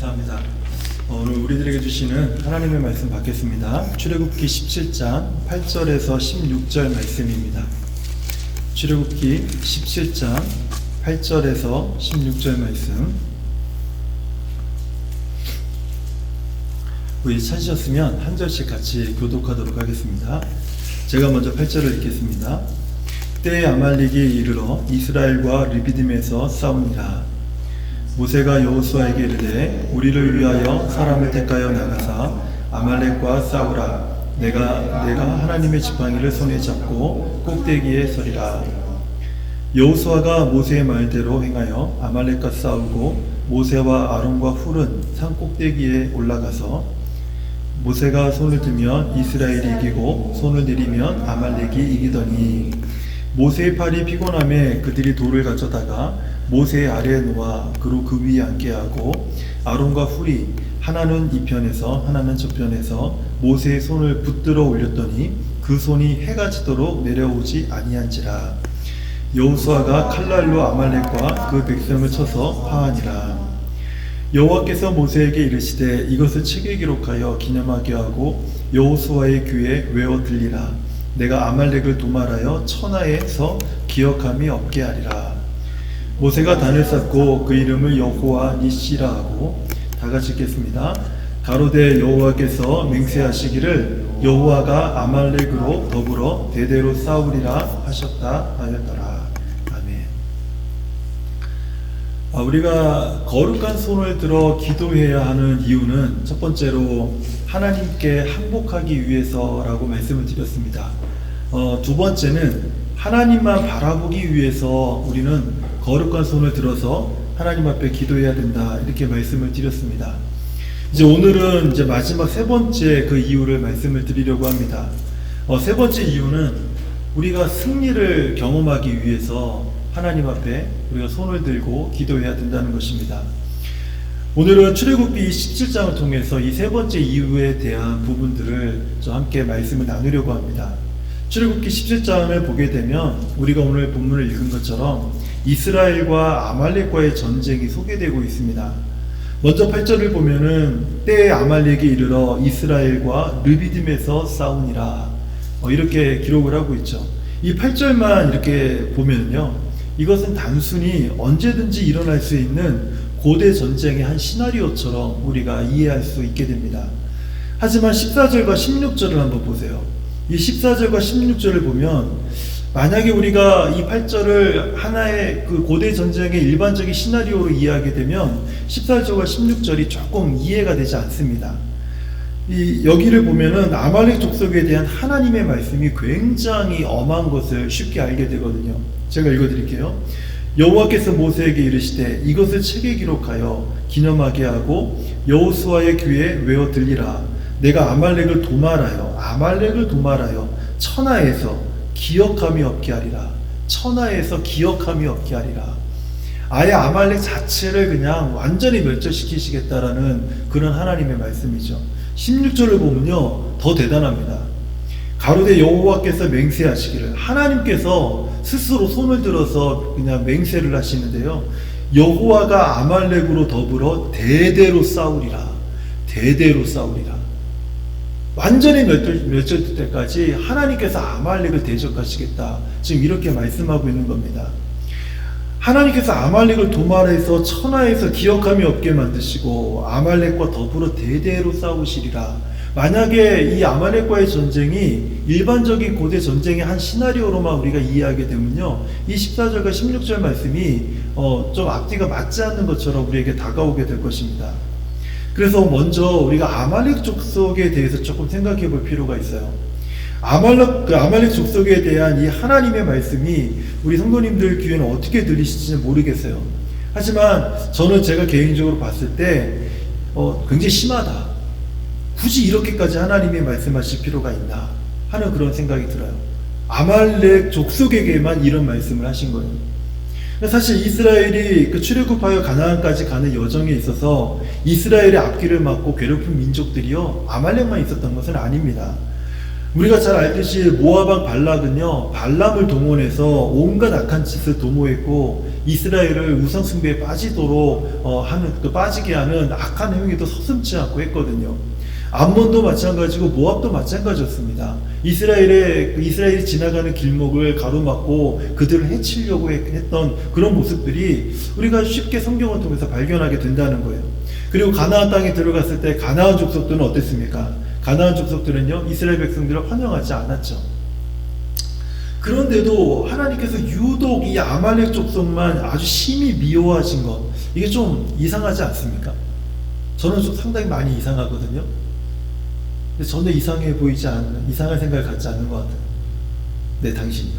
감사합니다. 오늘 우리들에게 주시는 하나님의 말씀 받겠습니다. 출애굽기 17장 8절에서 16절 말씀입니다. 출애굽기 17장 8절에서 16절 말씀. 우리 찾으셨으면 한 절씩 같이 교독하도록 하겠습니다. 제가 먼저 8절을 읽겠습니다. 때에 아말렉이 이르러 이스라엘과 르비딤에서 싸우니라. 모세가 여호수아에게 이르되 우리를 위하여 사람을 택하여 나가사 아말렉과 싸우라. 내가 하나님의 지팡이를 손에 잡고 꼭대기에 서리라. 여호수아가 모세의 말대로 행하여 아말렉과 싸우고 모세와 아론과 훌은 산 꼭대기에 올라가서 모세가 손을 들면 이스라엘이 이기고 손을 내리면 아말렉이 이기더니 모세의 팔이 피곤함에 그들이 돌을 가져다가 모세의 아래에 놓아 그로 그 위에 앉게 하고 아론과 훌이 하나는 이편에서 하나는 저편에서 모세의 손을 붙들어 올렸더니 그 손이 해가 지도록 내려오지 아니한지라. 여호수아가 칼날로 아말렉과 그 백성을 쳐서 파하니라. 여호와께서 모세에게 이르시되 이것을 책에 기록하여 기념하게 하고 여호수아의 귀에 외워 들리라. 내가 아말렉을 도말하여 천하에서 기억함이 없게 하리라. 모세가 단을 쌓고 그 이름을 여호와 니시라 하고 다 같이 읽겠습니다. 가로되 여호와께서 맹세하시기를 여호와가 아말렉으로 더불어 대대로 싸우리라 하셨다 하였더라. 아멘. 우리가 거룩한 손을 들어 기도해야 하는 이유는 첫 번째로 하나님께 항복하기 위해서라고 말씀을 드렸습니다. 두 번째는 하나님만 바라보기 위해서 우리는 거룩한 손을 들어서 하나님 앞에 기도해야 된다, 이렇게 말씀을 드렸습니다. 이제 오늘은 이제 마지막 세 번째 그 이유를 말씀을 드리려고 합니다. 세 번째 이유는 우리가 승리를 경험하기 위해서 하나님 앞에 우리가 손을 들고 기도해야 된다는 것입니다. 오늘은 출애굽기 17장을 통해서 이 세 번째 이유에 대한 부분들을 좀 함께 말씀을 나누려고 합니다. 출애굽기 17장을 보게 되면 우리가 오늘 본문을 읽은 것처럼 이스라엘과 아말렉과의 전쟁이 소개되고 있습니다. 먼저 8절을 보면은 때에 아말렉이 이르러 이스라엘과 르비딤에서 싸우니라, 이렇게 기록을 하고 있죠. 이 8절만 이렇게 보면요, 이것은 단순히 언제든지 일어날 수 있는 고대 전쟁의 한 시나리오처럼 우리가 이해할 수 있게 됩니다. 하지만 14절과 16절을 한번 보세요. 이 14절과 16절을 보면 만약에 우리가 이 8절을 하나의 그 고대 전쟁의 일반적인 시나리오로 이해하게 되면 14절과 16절이 조금 이해가 되지 않습니다. 여기를 보면은 아말렉 족속에 대한 하나님의 말씀이 굉장히 엄한 것을 쉽게 알게 되거든요. 제가 읽어드릴게요. 여호와께서 모세에게 이르시되 이것을 책에 기록하여 기념하게 하고 여호수아의 귀에 외워 들리라. 내가 아말렉을 도말하여 천하에서 기억함이 없게 하리라. 천하에서 기억함이 없게 하리라. 아예 아말렉 자체를 그냥 완전히 멸절시키시겠다라는 그런 하나님의 말씀이죠. 16절을 보면요, 더 대단합니다. 가로되 여호와께서 맹세하시기를, 하나님께서 스스로 손을 들어서 그냥 맹세를 하시는데요, 여호와가 아말렉으로 더불어 대대로 싸우리라. 대대로 싸우리라. 완전히 멸절될 때까지 하나님께서 아말렉을 대적하시겠다, 지금 이렇게 말씀하고 있는 겁니다. 하나님께서 아말렉을 도말해서 천하에서 기억함이 없게 만드시고 아말렉과 더불어 대대로 싸우시리라. 만약에 이 아말렉과의 전쟁이 일반적인 고대 전쟁의 한 시나리오로만 우리가 이해하게 되면요, 이 14절과 16절 말씀이 좀 앞뒤가 맞지 않는 것처럼 우리에게 다가오게 될 것입니다. 그래서 먼저 우리가 아말렉 족속에 대해서 조금 생각해 볼 필요가 있어요. 아말렉 족속에 대한 이 하나님의 말씀이 우리 성도님들 귀에는 어떻게 들리실지는 모르겠어요. 하지만 저는 제가 개인적으로 봤을 때 굉장히 심하다. 굳이 이렇게까지 하나님이 말씀하실 필요가 있나 하는 그런 생각이 들어요. 아말렉 족속에게만 이런 말씀을 하신 거예요. 사실 이스라엘이 그 출애굽하여 가나안까지 가는 여정에 있어서 이스라엘의 앞길을 막고 괴롭힌 민족들이요, 아말렉만 있었던 것은 아닙니다. 우리가 잘 알듯이 모압 왕 발락은요, 발람을 동원해서 온갖 악한 짓을 도모했고 이스라엘을 우상숭배에 빠지도록 빠지게 하는 악한 행위도 서슴지 않고 했거든요. 암몬도 마찬가지고 모압도 마찬가지였습니다. 이스라엘이 지나가는 길목을 가로막고 그들을 해치려고 했던 그런 모습들이 우리가 쉽게 성경을 통해서 발견하게 된다는 거예요. 그리고 가나안 땅에 들어갔을 때 가나안 족속들은 어땠습니까? 가나안 족속들은요, 이스라엘 백성들을 환영하지 않았죠. 그런데도 하나님께서 유독 이 아말렉 족속만 아주 심히 미워하신 것, 이게 좀 이상하지 않습니까? 저는 좀 상당히 많이 이상하거든요. 근데 전혀 이상해 보이지 않는, 이상한 생각을 갖지 않는 것 같아요. 네, 당신이요.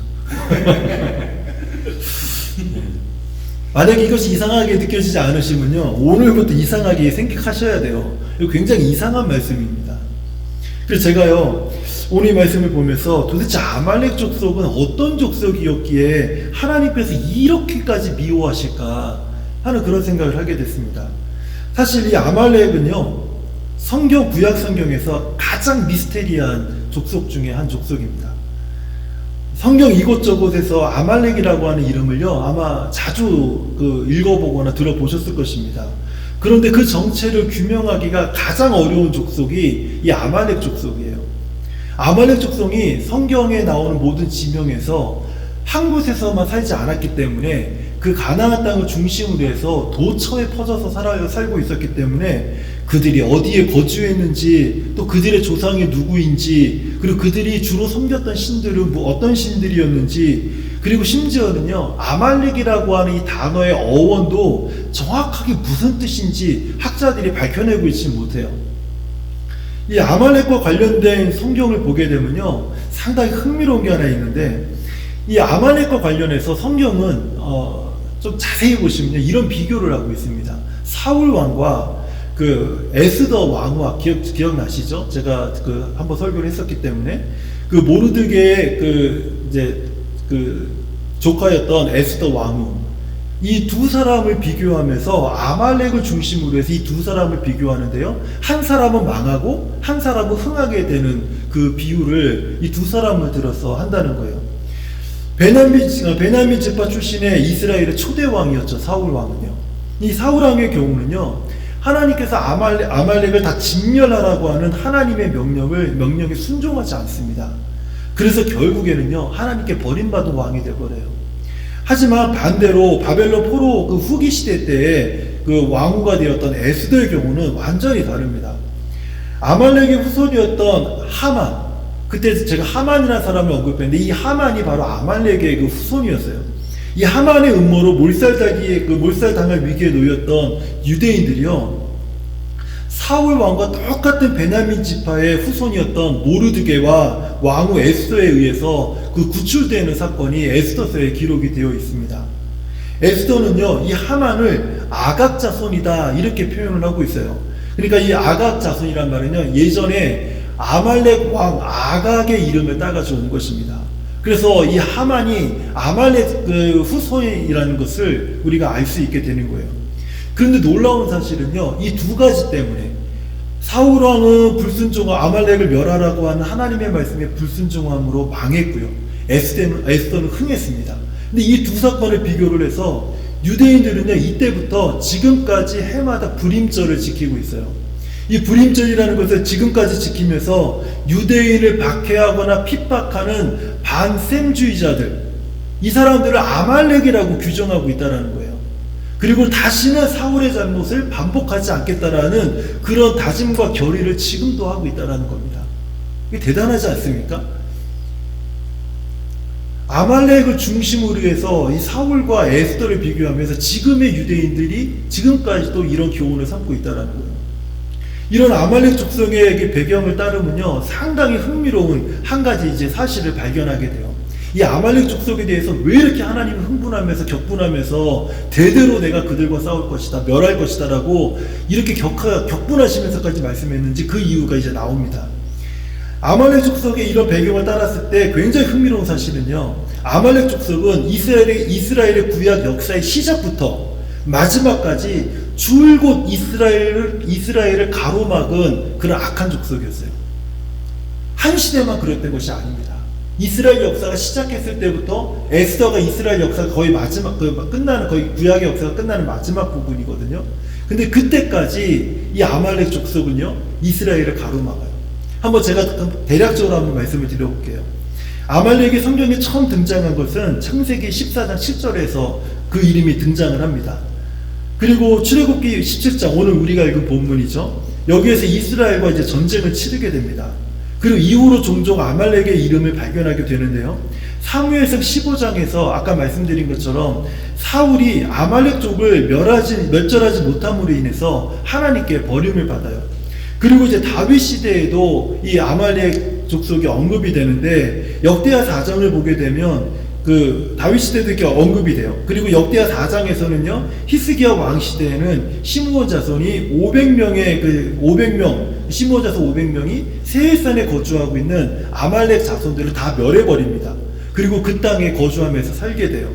만약에 이것이 이상하게 느껴지지 않으시면요, 오늘부터 이상하게 생각하셔야 돼요. 이거 굉장히 이상한 말씀입니다. 그래서 제가요, 오늘 이 말씀을 보면서 도대체 아말렉 족속은 어떤 족속이었기에 하나님께서 이렇게까지 미워하실까 하는 그런 생각을 하게 됐습니다. 사실 이 아말렉은요, 구약 성경에서 가장 미스테리한 족속 중에 한 족속입니다. 성경 이곳저곳에서 아말렉이라고 하는 이름을요, 아마 자주 읽어보거나 들어보셨을 것입니다. 그런데 그 정체를 규명하기가 가장 어려운 족속이 이 아말렉 족속이에요. 아말렉 족속이 성경에 나오는 모든 지명에서 한 곳에서만 살지 않았기 때문에 그 가나안 땅을 중심으로 해서 도처에 퍼져서 살고 있었기 때문에 그들이 어디에 거주했는지, 또 그들의 조상이 누구인지, 그리고 그들이 주로 섬겼던 신들은 어떤 신들이었는지, 그리고 심지어는요, 아말렉이라고 하는 이 단어의 어원도 정확하게 무슨 뜻인지 학자들이 밝혀내고 있지 못해요. 이 아말렉과 관련된 성경을 보게 되면요, 상당히 흥미로운 게 하나 있는데, 이 아말렉과 관련해서 성경은 좀 자세히 보시면 이런 비교를 하고 있습니다. 사울 왕과 에스더 왕후와 기억나시죠? 제가 한번 설교를 했었기 때문에 모르드게의 조카였던 에스더 왕후, 이 두 사람을 비교하면서 아말렉을 중심으로 해서 이 두 사람을 비교하는데요, 한 사람은 망하고 한 사람은 흥하게 되는 그 비유를 이 두 사람을 들어서 한다는 거예요. 베냐민 지파 출신의 이스라엘의 초대 왕이었죠, 사울 왕은요. 이 사울 왕의 경우는요, 하나님께서 아말렉을 다 진멸하라고 하는 하나님의 명령에 순종하지 않습니다. 그래서 결국에는요, 하나님께 버림받은 왕이 되어버려요. 하지만 반대로 바벨론 포로 후기 시대 때의 왕후가 되었던 에스더의 경우는 완전히 다릅니다. 아말렉의 후손이었던 하만, 그때 제가 하만이라는 사람을 언급했는데 이 하만이 바로 아말렉의 후손이었어요. 이 하만의 음모로 몰살당할 위기에 놓였던 유대인들이요, 사울 왕과 똑같은 베냐민 지파의 후손이었던 모르드게와 왕후 에스더에 의해서 구출되는 사건이 에스더서에 기록이 되어 있습니다. 에스더는요, 이 하만을 아각 자손이다 이렇게 표현을 하고 있어요. 그러니까 이 아각 자손이란 말은요, 예전에 아말렉 왕 아각의 이름을 따가지고 온 것입니다. 그래서 이 하만이 아말렉 후손이라는 것을 우리가 알 수 있게 되는 거예요. 그런데 놀라운 사실은요, 이 두 가지 때문에 사울 왕은 아말렉을 멸하라고 하는 하나님의 말씀에 불순종함으로 망했고요, 에스더는 흥했습니다. 근데 이 두 사건을 비교를 해서 유대인들은요, 이때부터 지금까지 해마다 불임절을 지키고 있어요. 이 불임절이라는 것을 지금까지 지키면서 유대인을 박해하거나 핍박하는 반셈주의자들, 이 사람들을 아말렉이라고 규정하고 있다는 거예요. 그리고 다시는 사울의 잘못을 반복하지 않겠다라는 그런 다짐과 결의를 지금도 하고 있다는 겁니다. 이게 대단하지 않습니까? 아말렉을 중심으로 해서 이 사울과 에스더를 비교하면서 지금의 유대인들이 지금까지도 이런 교훈을 삼고 있다는 거예요. 이런 아말렉 족속의 배경을 따르면요, 상당히 흥미로운 한 가지 사실을 발견하게 돼요. 이 아말렉 족속에 대해서 왜 이렇게 하나님을 흥분하면서 격분하면서 대대로 내가 그들과 싸울 것이다, 멸할 것이다 라고 이렇게 격분하시면서까지 말씀했는지 그 이유가 이제 나옵니다. 아말렉 족속의 이런 배경을 따랐을 때 굉장히 흥미로운 사실은요, 아말렉 족속은 이스라엘의 구약 역사의 시작부터 마지막까지 줄곧 이스라엘을 가로막은 그런 악한 족속이었어요. 한 시대만 그랬던 것이 아닙니다. 이스라엘 역사가 시작했을 때부터 에스더가 이스라엘 역사가 거의 마지막 끝나는 거의 구약의 역사가 끝나는 마지막 부분이거든요. 근데 그때까지 이 아말렉 족속은요 이스라엘을 가로막아요. 한번 제가 대략적으로 한번 말씀을 드려볼게요. 아말렉이 성경에 처음 등장한 것은 창세기 14장 7절에서 그 이름이 등장을 합니다. 그리고 출애굽기 17장 오늘 우리가 읽은 본문이죠. 여기에서 이스라엘과 이제 전쟁을 치르게 됩니다. 그리고 이후로 종종 아말렉의 이름을 발견하게 되는데요. 사무엘상 15장에서 아까 말씀드린 것처럼 사울이 아말렉 족을 멸절하지 못함으로 인해서 하나님께 버림을 받아요. 그리고 이제 다윗 시대에도 이 아말렉 족속이 언급이 되는데 역대하 4장을 보게 되면 그 다윗 시대도 이렇게 언급이 돼요. 그리고 역대하 4장에서는요 히스기야 왕 시대에는 시므온 자손이 500명 시므온 자손 500명이 세일산에 거주하고 있는 아말렉 자손들을 다 멸해버립니다. 그리고 그 땅에 거주하면서 살게 돼요.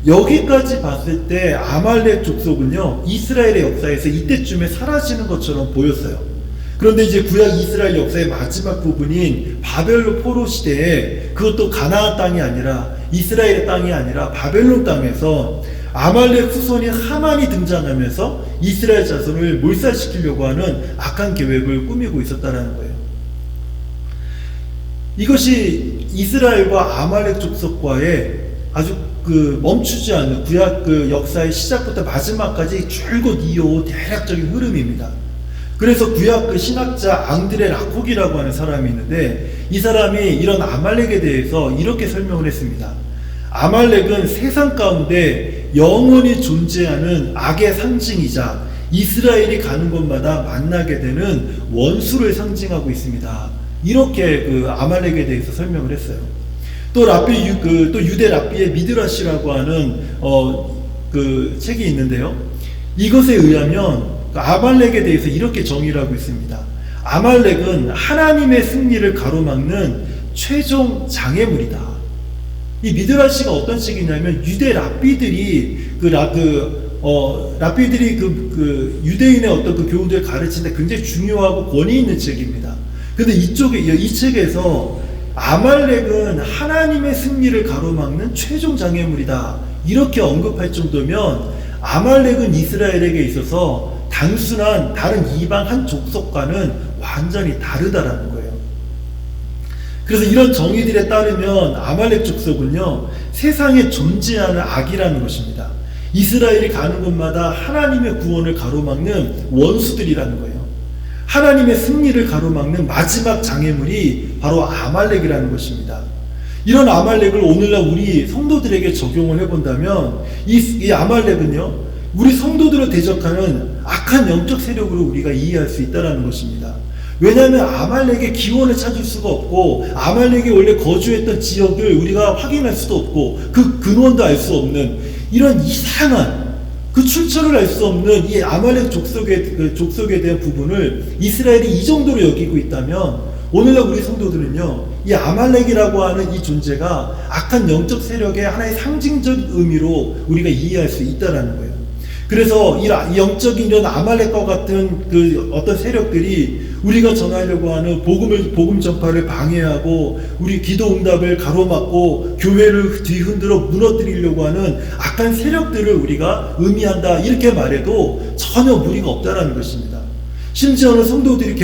여기까지 봤을 때 아말렉 족속은요 이스라엘의 역사에서 이때쯤에 사라지는 것처럼 보였어요. 그런데 이제 구약 이스라엘 역사의 마지막 부분인 바벨론 포로 시대에 그것도 가나안 땅이 아니라 이스라엘의 땅이 아니라 바벨론 땅에서 아말렉 후손인 하만이 등장하면서 이스라엘 자손을 몰살시키려고 하는 악한 계획을 꾸미고 있었다는 거예요. 이것이 이스라엘과 아말렉 족속과의 아주 멈추지 않는 구약 역사의 시작부터 마지막까지 줄곧 이어온 대략적인 흐름입니다. 그래서 구약 신학자 앙드레 라콕이라고 하는 사람이 있는데 이 사람이 이런 아말렉에 대해서 이렇게 설명을 했습니다. 아말렉은 세상 가운데 영원히 존재하는 악의 상징이자 이스라엘이 가는 곳마다 만나게 되는 원수를 상징하고 있습니다. 이렇게 아말렉에 대해서 설명을 했어요. 또 또 유대 랍비의 미드라시라고 하는 책이 있는데요. 이것에 의하면 아말렉에 대해서 이렇게 정의를 하고 있습니다. 아말렉은 하나님의 승리를 가로막는 최종 장애물이다. 이 미드라시가 어떤 책이냐면 유대 랍비들이 랍비들이 유대인의 어떤 교훈들을 가르치는데 굉장히 중요하고 권위 있는 책입니다. 근데 이 책에서 아말렉은 하나님의 승리를 가로막는 최종 장애물이다 이렇게 언급할 정도면 아말렉은 이스라엘에게 있어서 단순한 다른 이방 한 족속과는 완전히 다르다라는 거예요. 그래서 이런 정의들에 따르면 아말렉 족속은요 세상에 존재하는 악이라는 것입니다. 이스라엘이 가는 곳마다 하나님의 구원을 가로막는 원수들이라는 거예요. 하나님의 승리를 가로막는 마지막 장애물이 바로 아말렉이라는 것입니다. 이런 아말렉을 오늘날 우리 성도들에게 적용을 해본다면 이 아말렉은요 우리 성도들을 대적하는 악한 영적 세력으로 우리가 이해할 수 있다는 것입니다. 왜냐하면 아말렉의 기원을 찾을 수가 없고 아말렉이 원래 거주했던 지역을 우리가 확인할 수도 없고 그 근원도 알 수 없는 이런 이상한 그 출처를 알 수 없는 이 아말렉 족속에 대한 부분을 이스라엘이 이 정도로 여기고 있다면 오늘날 우리 성도들은요 이 아말렉이라고 하는 이 존재가 악한 영적 세력의 하나의 상징적 의미로 우리가 이해할 수 있다는 거예요. 그래서 이 영적인 이런 아말렉과 같은 어떤 세력들이 우리가 전하려고 하는 복음 전파를 방해하고 우리 기도 응답을 가로막고 교회를 뒤흔들어 무너뜨리려고 하는 악한 세력들을 우리가 의미한다 이렇게 말해도 전혀 무리가 없다라는 것입니다. 심지어는 성도들이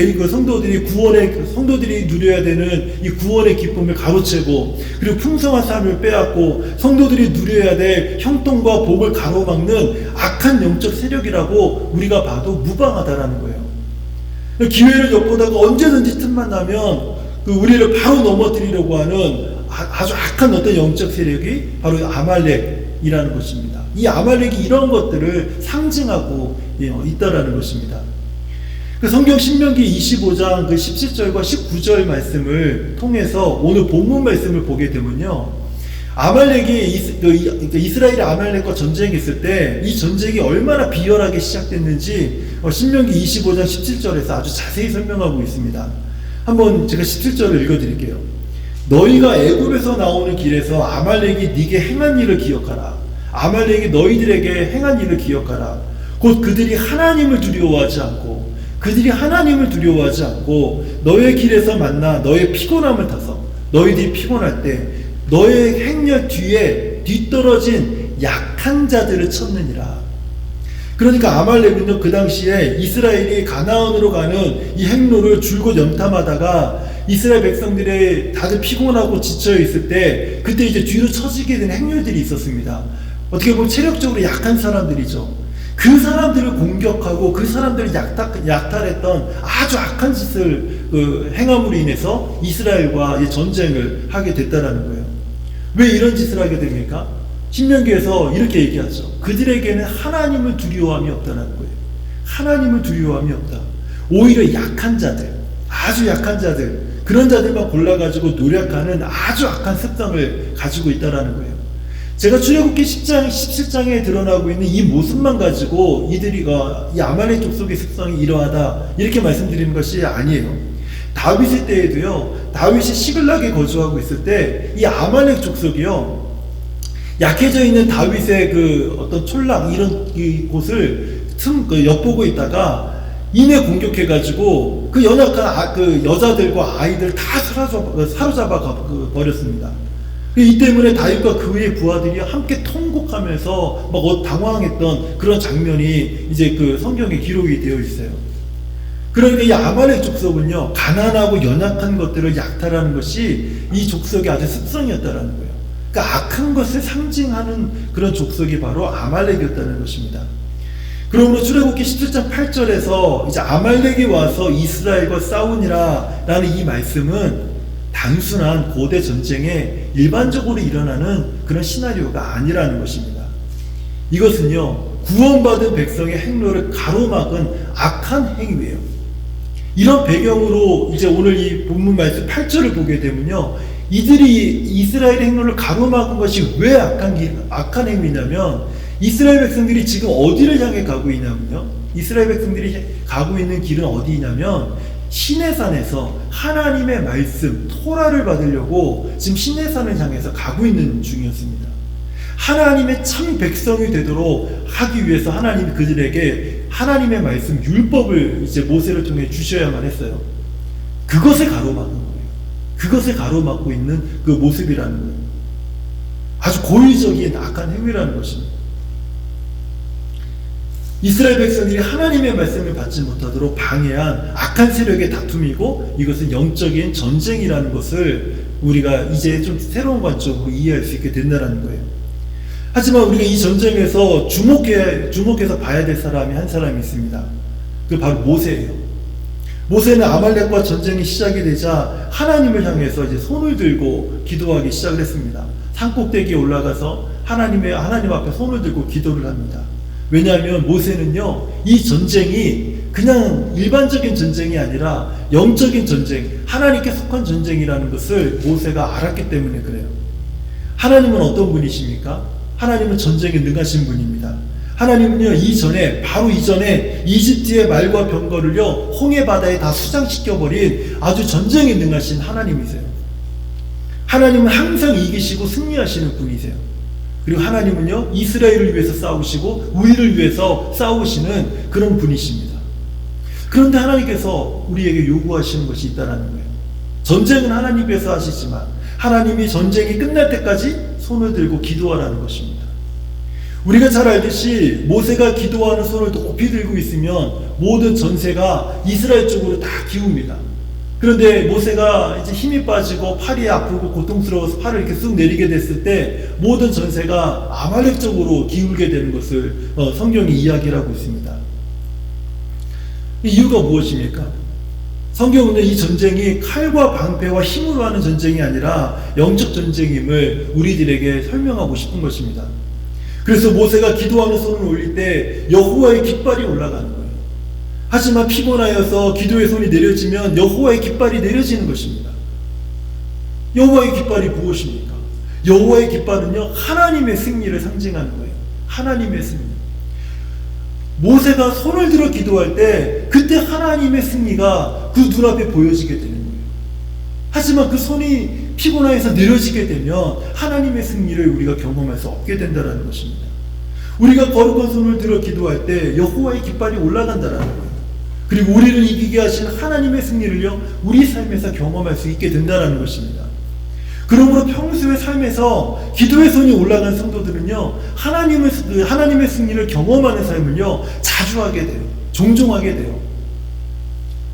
누려야 되는 이 구원의 기쁨을 가로채고 그리고 풍성한 삶을 빼앗고 성도들이 누려야 될 형통과 복을 가로막는 악한 영적 세력이라고 우리가 봐도 무방하다라는 거예요. 기회를 엿보다가 언제든지 틈만 나면 우리를 바로 넘어뜨리려고 하는 아주 악한 어떤 영적 세력이 바로 아말렉이라는 것입니다. 이 아말렉이 이런 것들을 상징하고 있다라는 것입니다. 성경 신명기 25장 17절과 19절 말씀을 통해서 오늘 본문 말씀을 보게 되면요. 아말렉이 이스라엘이 아말렉과 전쟁했을 때 이 전쟁이 얼마나 비열하게 시작됐는지 신명기 25장 17절에서 아주 자세히 설명하고 있습니다. 한번 제가 17절을 읽어드릴게요. 너희가 애굽에서 나오는 길에서 아말렉이 네게 행한 일을 기억하라. 아말렉이 너희들에게 행한 일을 기억하라. 곧 그들이 하나님을 두려워하지 않고 너의 길에서 만나 너의 피곤함을 타서 너희들이 피곤할 때 너의 행렬 뒤에 뒤떨어진 약한 자들을 쳤느니라. 그러니까 아말렉은요, 그 당시에 이스라엘이 가나안으로 가는 이 행로를 줄곧 염탐하다가 이스라엘 백성들이 다들 피곤하고 지쳐 있을 때 그때 이제 뒤로 처지게 된 행렬들이 있었습니다. 어떻게 보면 체력적으로 약한 사람들이죠. 그 사람들을 공격하고 그 사람들을 약탈했던 아주 악한 짓을 행함으로 인해서 이스라엘과 전쟁을 하게 됐다라는 거예요. 왜 이런 짓을 하게 됩니까? 신명기에서 이렇게 얘기하죠. 그들에게는 하나님을 두려워함이 없다는 거예요. 하나님을 두려워함이 없다. 오히려 약한 자들, 아주 약한 자들, 그런 자들만 골라가지고 노력하는 아주 악한 습성을 가지고 있다는 거예요. 제가 출애굽기 10장, 17장에 드러나고 있는 이 모습만 가지고 이 아말렉 족속의 습성이 이러하다 이렇게 말씀드리는 것이 아니에요. 다윗의 때에도요, 다윗이 시글락에 거주하고 있을 때 이 아말렉 족속이요, 약해져 있는 다윗의 어떤 촌랑 이런 곳을 엿보고 있다가 이내 공격해가지고 그 연약한 여자들과 아이들 다 사로잡아 버렸습니다. 이 때문에 다윗과 그의 부하들이 함께 통곡하면서 막 당황했던 그런 장면이 이제 성경에 기록이 되어 있어요. 그러니까 이 아말렉 족속은요, 가난하고 연약한 것들을 약탈하는 것이 이 족속의 아주 습성이었다라는 거예요. 그러니까 악한 것을 상징하는 그런 족속이 바로 아말렉이었다는 것입니다. 그러므로 출애굽기 17장 8절에서 이제 아말렉이 와서 이스라엘과 싸우니라 라는 이 말씀은 단순한 고대 전쟁에 일반적으로 일어나는 그런 시나리오가 아니라는 것입니다. 이것은요, 구원받은 백성의 행로를 가로막은 악한 행위예요. 이런 배경으로 이제 오늘 이 본문 말씀 8절을 보게 되면요, 이들이 이스라엘의 행로를 가로막은 것이 왜 악한 행위냐면, 이스라엘 백성들이 지금 어디를 향해 가고 있냐면요, 이스라엘 백성들이 가고 있는 길은 어디냐면 시내산에서 하나님의 말씀 토라를 받으려고 지금 시내산을 향해서 가고 있는 중이었습니다. 하나님의 참 백성이 되도록 하기 위해서 하나님이 그들에게 하나님의 말씀 율법을 이제 모세를 통해 주셔야만 했어요. 그것을 가로막은 거예요. 그것을 가로막고 있는 그 모습이라는 거예요. 아주 고의적인 악한 행위라는 것입니다. 이스라엘 백성들이 하나님의 말씀을 받지 못하도록 방해한 악한 세력의 다툼이고, 이것은 영적인 전쟁이라는 것을 우리가 이제 좀 새로운 관점으로 이해할 수 있게 된다는 거예요. 하지만 우리가 이 전쟁에서 주목해서 봐야 될 사람이 한 사람이 있습니다. 그 바로 모세예요. 모세는 아말렉과 전쟁이 시작이 되자 하나님을 향해서 이제 손을 들고 기도하기 시작을 했습니다. 산꼭대기에 올라가서 하나님 앞에 손을 들고 기도를 합니다. 왜냐하면 모세는요, 이 전쟁이 그냥 일반적인 전쟁이 아니라 영적인 전쟁, 하나님께 속한 전쟁이라는 것을 모세가 알았기 때문에 그래요. 하나님은 어떤 분이십니까? 하나님은 전쟁에 능하신 분입니다. 하나님은요, 바로 이전에 이집트의 말과 병거를요, 홍해 바다에 다 수장시켜버린 아주 전쟁에 능하신 하나님이세요. 하나님은 항상 이기시고 승리하시는 분이세요. 그리고 하나님은요, 이스라엘을 위해서 싸우시고 우리를 위해서 싸우시는 그런 분이십니다. 그런데 하나님께서 우리에게 요구하시는 것이 있다는 거예요. 전쟁은 하나님께서 하시지만 하나님이 전쟁이 끝날 때까지 손을 들고 기도하라는 것입니다. 우리가 잘 알듯이 모세가 기도하는 손을 높이 들고 있으면 모든 전세가 이스라엘 쪽으로 다 기웁니다. 그런데 모세가 이제 힘이 빠지고 팔이 아프고 고통스러워서 팔을 이렇게 쑥 내리게 됐을 때 모든 전세가 아말렉 쪽으로 기울게 되는 것을 성경이 이야기를 하고 있습니다. 이 이유가 무엇입니까? 성경은 이 전쟁이 칼과 방패와 힘으로 하는 전쟁이 아니라 영적 전쟁임을 우리들에게 설명하고 싶은 것입니다. 그래서 모세가 기도하는 손을 올릴 때 여호와의 깃발이 올라가는 거예요. 하지만 피곤하여서 기도의 손이 내려지면 여호와의 깃발이 내려지는 것입니다. 여호와의 깃발이 무엇입니까? 여호와의 깃발은요, 하나님의 승리를 상징하는 거예요. 하나님의 승리. 모세가 손을 들어 기도할 때 그때 하나님의 승리가 그 눈앞에 보여지게 되는 거예요. 하지만 그 손이 피곤해서 내려지게 되면 하나님의 승리를 우리가 경험할 수 없게 된다는 것입니다. 우리가 거룩한 손을 들어 기도할 때 여호와의 깃발이 올라간다는 거예요. 그리고 우리를 이기게 하신 하나님의 승리를요, 우리 삶에서 경험할 수 있게 된다는 것입니다. 그러므로 평소의 삶에서 기도의 손이 올라간 성도들은요, 하나님의 승리를 경험하는 삶을요, 자주 하게 돼요. 종종 하게 돼요.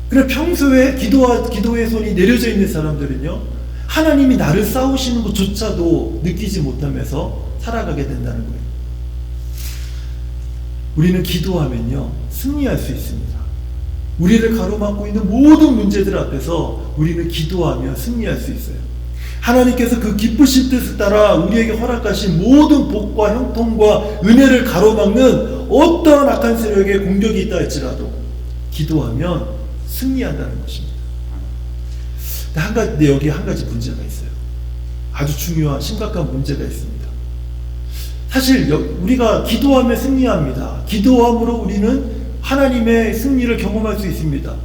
그래, 평소에 기도의 손이 내려져 있는 사람들은요, 하나님이 나를 싸우시는 것조차도 느끼지 못하면서 살아가게 된다는 거예요. 우리는 기도하면요, 승리할 수 있습니다. 우리를 가로막고 있는 모든 문제들 앞에서 우리는 기도하며 승리할 수 있어요. 하나님께서 그 기쁘신 뜻을 따라 우리에게 허락하신 모든 복과 형통과 은혜를 가로막는 어떠한 악한 세력의 공격이 있다 할지라도 기도하면 승리한다는 것입니다. 근데 여기 한 가지 문제가 있어요. 아주 중요한 심각한 문제가 있습니다. 사실 우리가 기도하면 승리합니다. 기도함으로 우리는 하나님의 승리를 경험할 수 있습니다.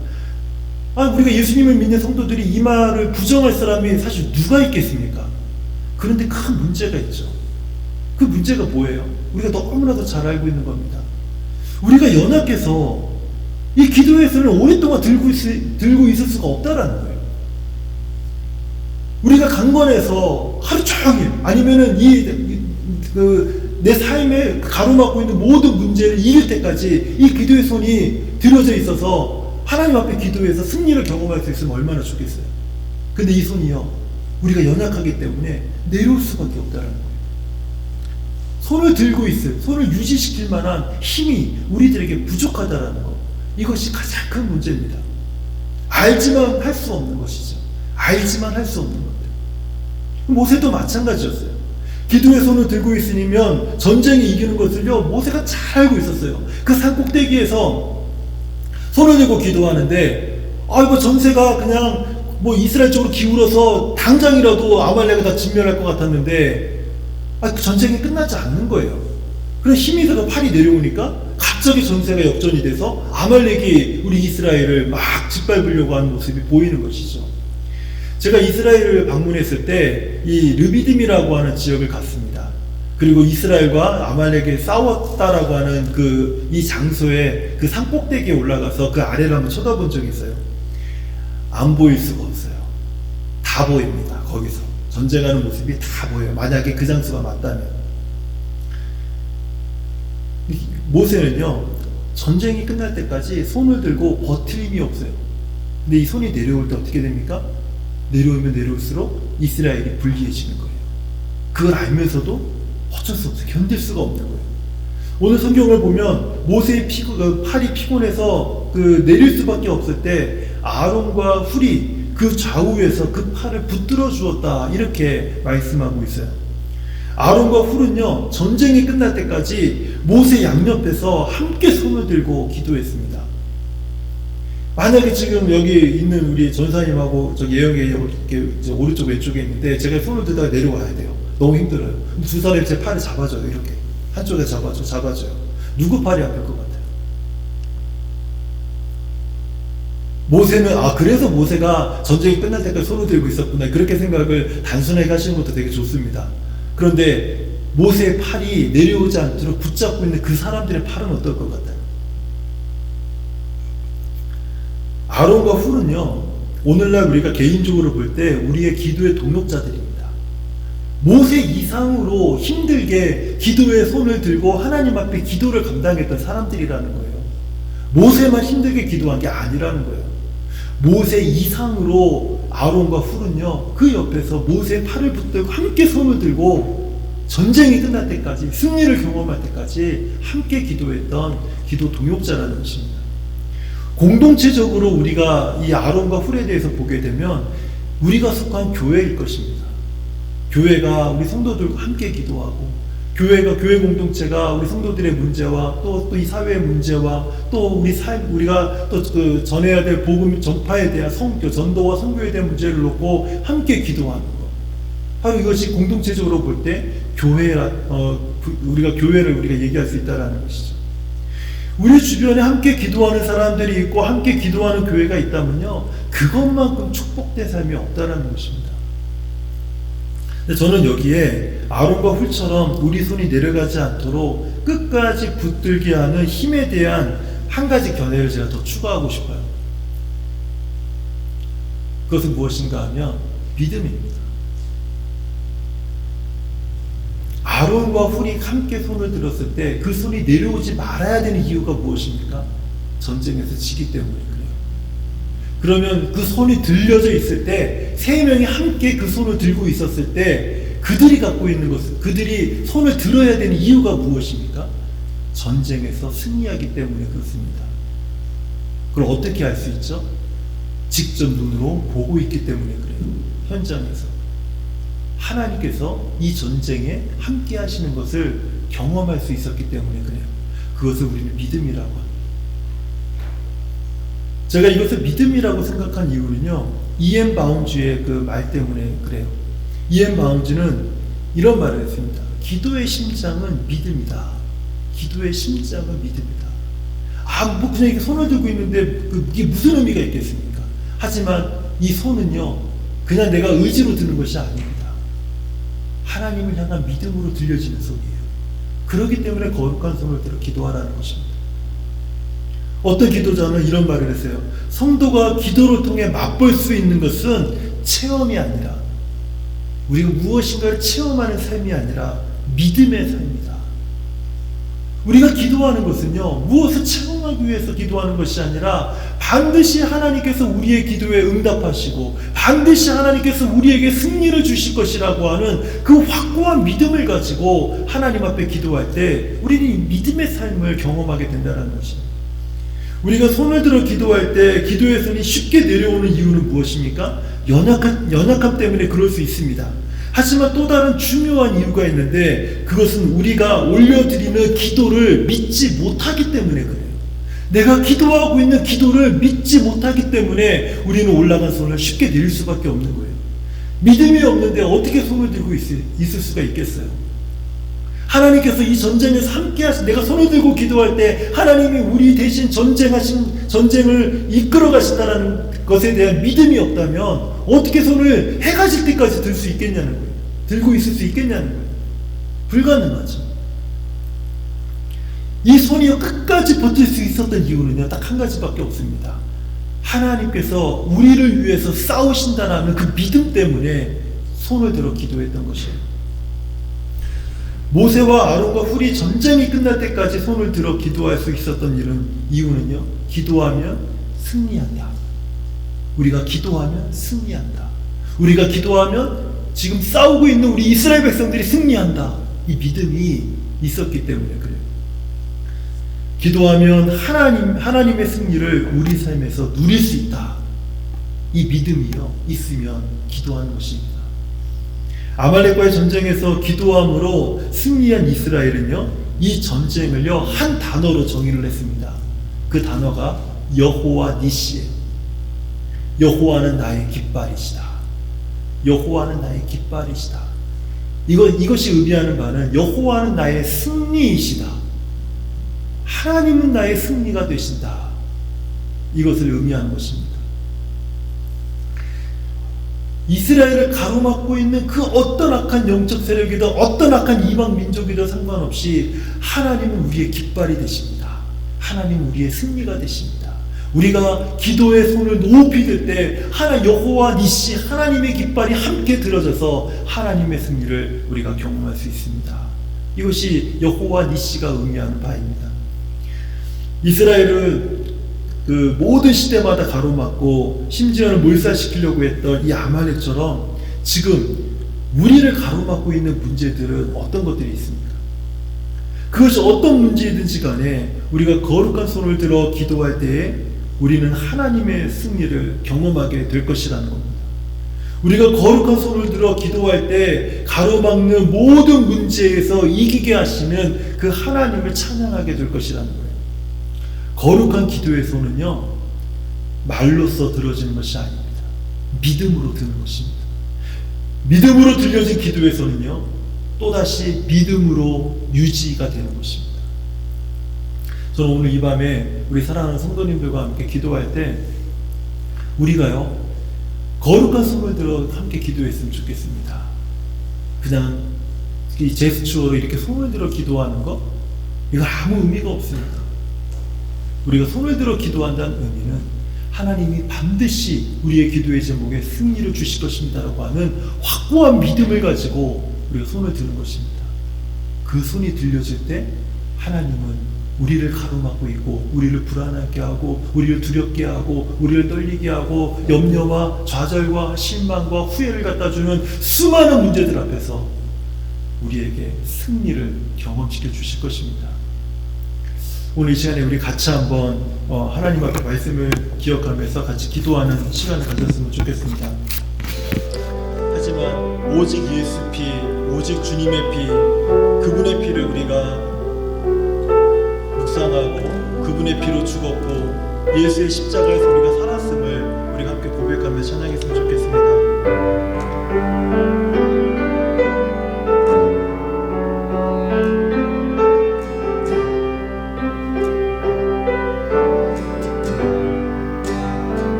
우리가 예수님을 믿는 성도들이 이 말을 부정할 사람이 사실 누가 있겠습니까? 그런데 큰 문제가 있죠. 그 문제가 뭐예요? 우리가 너무나도 잘 알고 있는 겁니다. 우리가 연약해서 이 기도의 손을 오랫동안 들고 있을 수가 없다라는 거예요. 우리가 강건해서 하루 종일 아니면은 내 삶에 가로막고 있는 모든 문제를 이길 때까지 이 기도의 손이 들어져 있어서 하나님 앞에 기도해서 승리를 경험할 수 있으면 얼마나 좋겠어요. 근데 이 손이요, 우리가 연약하기 때문에 내려올 수밖에 없다는 거예요. 손을 들고 있을, 손을 유지시킬 만한 힘이 우리들에게 부족하다라는 것, 이것이 가장 큰 문제입니다. 알지만 할 수 없는 것이죠. 알지만 할 수 없는 것들. 모세도 마찬가지였어요. 기도의 손을 들고 있으면 전쟁이 이기는 것을요, 모세가 잘 알고 있었어요. 그 산 꼭대기에서 손을 들고 기도하는데, 전세가 그냥 이스라엘 쪽으로 기울어서 당장이라도 아말렉을 다 진멸할 것 같았는데, 그 전쟁이 끝나지 않는 거예요. 그래서 힘이 들어 팔이 내려오니까 갑자기 전세가 역전이 돼서 아말렉이 우리 이스라엘을 막 짓밟으려고 하는 모습이 보이는 것이죠. 제가 이스라엘을 방문했을 때 이 르비딤이라고 하는 지역을 갔습니다. 그리고 이스라엘과 아말렉이 싸웠다라고 하는 이 장소에 그 산꼭대기에 올라가서 그 아래를 한번 쳐다본 적이 있어요. 안 보일 수가 없어요. 다 보입니다. 거기서 전쟁하는 모습이 다 보여요. 만약에 그 장소가 맞다면. 모세는요, 전쟁이 끝날 때까지 손을 들고 버틸 힘이 없어요. 근데 이 손이 내려올 때 어떻게 됩니까? 내려오면 내려올수록 이스라엘이 불리해지는 거예요. 그걸 알면서도 어쩔 수 없어요. 견딜 수가 없는 거예요. 오늘 성경을 보면 모세의 팔이 피곤해서 내릴 수밖에 없을 때 아론과 훌이 그 좌우에서 그 팔을 붙들어 주었다, 이렇게 말씀하고 있어요. 아론과 훌은요, 전쟁이 끝날 때까지 모세 양옆에서 함께 손을 들고 기도했습니다. 만약에 지금 여기 있는 우리 전사님하고 예영이 이렇게 오른쪽 왼쪽에 있는데 제가 손을 들다가 내려와야 돼요. 너무 힘들어요. 두 사람이 제 팔을 잡아줘요. 이렇게 한쪽에 잡아줘요. 누구 팔이 아플 것 같아요? 모세는 그래서 모세가 전쟁이 끝날 때까지 손을 들고 있었구나, 그렇게 생각을 단순하게 하시는 것도 되게 좋습니다. 그런데 모세의 팔이 내려오지 않도록 붙잡고 있는 그 사람들의 팔은 어떨 것 같아요? 아론과 훌은요, 오늘날 우리가 개인적으로 볼 때 우리의 기도의 동역자들입니다. 모세 이상으로 힘들게 기도의 손을 들고 하나님 앞에 기도를 감당했던 사람들이라는 거예요. 모세만 힘들게 기도한 게 아니라는 거예요. 모세 이상으로 아론과 훌은요, 그 옆에서 모세의 팔을 붙들고 함께 손을 들고 전쟁이 끝날 때까지, 승리를 경험할 때까지 함께 기도했던 기도 동역자라는 것입니다. 공동체적으로 우리가 이 아론과 훌에 대해서 보게 되면 우리가 속한 교회일 것입니다. 교회가 우리 성도들과 함께 기도하고, 교회 공동체가 우리 성도들의 문제와 또 이 사회의 문제와 또 우리가 또 전해야 될 복음 전파에 대한 전도와 선교에 대한 문제를 놓고 함께 기도하는 것. 바로 이것이 공동체적으로 볼 때 우리가 교회를 얘기할 수 있다라는 것이죠. 우리 주변에 함께 기도하는 사람들이 있고 함께 기도하는 교회가 있다면요, 그것만큼 축복된 삶이 없다라는 것입니다. 근데 저는 여기에 아론과 훌처럼 우리 손이 내려가지 않도록 끝까지 붙들게 하는 힘에 대한 한 가지 견해를 제가 더 추가하고 싶어요. 그것은 무엇인가 하면 믿음입니다. 아론과 훌이 함께 손을 들었을 때 그 손이 내려오지 말아야 되는 이유가 무엇입니까? 전쟁에서 지기 때문에 그래요. 그러면 그 손이 들려져 있을 때 세 명이 함께 그 손을 들고 있었을 때 그들이 갖고 있는 것은, 그들이 손을 들어야 되는 이유가 무엇입니까? 전쟁에서 승리하기 때문에 그렇습니다. 그걸 어떻게 알 수 있죠? 직접 눈으로 보고 있기 때문에 그래요. 현장에서 하나님께서 이 전쟁에 함께 하시는 것을 경험할 수 있었기 때문에 그래요. 그것을 우리는 믿음이라고 합니다. 제가 이것을 믿음이라고 생각한 이유는요, 이엠 바운즈의 그 말 때문에 그래요. 이엠 바운즈는 이런 말을 했습니다. 기도의 심장은 믿음이다. 기도의 심장은 믿음이다. 뭐 그냥 이렇게 손을 들고 있는데 이게 무슨 의미가 있겠습니까? 하지만 이 손은요, 그냥 내가 의지로 드는 것이 아닙니다. 하나님을 향한 믿음으로 들려지는 손이에요. 그렇기 때문에 거룩한 손을 들어 기도하라는 것입니다. 어떤 기도자는 이런 말을 했어요. 성도가 기도를 통해 맛볼 수 있는 것은 체험이 아니라, 우리가 무엇인가를 체험하는 삶이 아니라 믿음의 삶이다. 우리가 기도하는 것은요, 무엇을 체험하기 위해서 기도하는 것이 아니라 반드시 하나님께서 우리의 기도에 응답하시고 반드시 하나님께서 우리에게 승리를 주실 것이라고 하는 그 확고한 믿음을 가지고 하나님 앞에 기도할 때 우리는 믿음의 삶을 경험하게 된다는 것입니다. 우리가 손을 들어 기도할 때 기도의 손이 쉽게 내려오는 이유는 무엇입니까? 연약함 때문에 그럴 수 있습니다. 하지만 또 다른 중요한 이유가 있는데, 그것은 우리가 올려드리는 기도를 믿지 못하기 때문에 그래요. 내가 기도하고 있는 기도를 믿지 못하기 때문에 우리는 올라간 손을 쉽게 내릴 수밖에 없는 거예요. 믿음이 없는데 어떻게 손을 들고 있을 수가 있겠어요? 하나님께서 이 전쟁에서 함께 하신, 내가 손을 들고 기도할 때 하나님이 우리 대신 전쟁을 이끌어 가신다는 것에 대한 믿음이 없다면 어떻게 손을 해가 질 때까지 들 수 있겠냐는 거예요. 들고 있을 수 있겠냐는 거예요. 불가능하죠. 이 손이 끝까지 버틸 수 있었던 이유는요, 딱 한 가지밖에 없습니다. 하나님께서 우리를 위해서 싸우신다라는 그 믿음 때문에 손을 들어 기도했던 것이에요. 모세와 아론과 훌이 전쟁이 끝날 때까지 손을 들어 기도할 수 있었던 이유는요, 기도하면 승리한다. 우리가 기도하면 승리한다. 우리가 기도하면 지금 싸우고 있는 우리 이스라엘 백성들이 승리한다. 이 믿음이 있었기 때문에 그래요. 기도하면 하나님의 승리를 우리 삶에서 누릴 수 있다. 이 믿음이요, 있으면 기도하는 것입니다. 아말렉과의 전쟁에서 기도함으로 승리한 이스라엘은요, 이 전쟁을요, 한 단어로 정의를 했습니다. 그 단어가 여호와 니시예요. 여호와는 나의 깃발이시다. 여호와는 나의 깃발이시다. 이것이 의미하는 바는 여호와는 나의 승리이시다. 하나님은 나의 승리가 되신다. 이것을 의미하는 것입니다. 이스라엘을 가로막고 있는 그 어떤 악한 영적 세력이든 어떤 악한 이방 민족이든 상관없이 하나님은 우리의 깃발이 되십니다. 하나님은 우리의 승리가 되십니다. 우리가 기도의 손을 높이 들 때 여호와 니시, 하나님의 깃발이 함께 들어져서 하나님의 승리를 우리가 경험할 수 있습니다. 이것이 여호와 니시가 의미하는 바입니다. 이스라엘은 그 모든 시대마다 가로막고 심지어는 몰살시키려고 했던 이 아말렉처럼 지금 우리를 가로막고 있는 문제들은 어떤 것들이 있습니까? 그것이 어떤 문제이든지 간에 우리가 거룩한 손을 들어 기도할 때에 우리는 하나님의 승리를 경험하게 될 것이라는 겁니다. 우리가 거룩한 손을 들어 기도할 때 가로막는 모든 문제에서 이기게 하시는 그 하나님을 찬양하게 될 것이라는 거예요. 거룩한 기도의 손은요, 말로써 들어지는 것이 아닙니다. 믿음으로 드는 것입니다. 믿음으로 들려진 기도의 손은요, 또다시 믿음으로 유지가 되는 것입니다. 저는 오늘 이 밤에 우리 사랑하는 성도님들과 함께 기도할 때 우리가요, 거룩한 손을 들어 함께 기도했으면 좋겠습니다. 그냥 이 제스처로 이렇게 손을 들어 기도하는 거, 이거 아무 의미가 없습니다. 우리가 손을 들어 기도한다는 의미는 하나님이 반드시 우리의 기도의 제목에 승리를 주실 것입니다라고 하는 확고한 믿음을 가지고 우리가 손을 드는 것입니다. 그 손이 들려질 때 하나님은 우리를 가로막고 있고 우리를 불안하게 하고 우리를 두렵게 하고 우리를 떨리게 하고 염려와 좌절과 실망과 후회를 갖다 주는 수많은 문제들 앞에서 우리에게 승리를 경험시켜 주실 것입니다. 오늘 이 시간에 우리 같이 한번 하나님 앞에 말씀을 기억하면서 같이 기도하는 시간을 가졌으면 좋겠습니다. 하지만 오직 예수 피, 오직 주님의 피, 그분의 피를 우리가 묵상하고 그분의 피로 죽었고 예수의 십자가에서 우리가 살았음을 우리가 함께 고백하며 찬양했으면 좋겠습니다.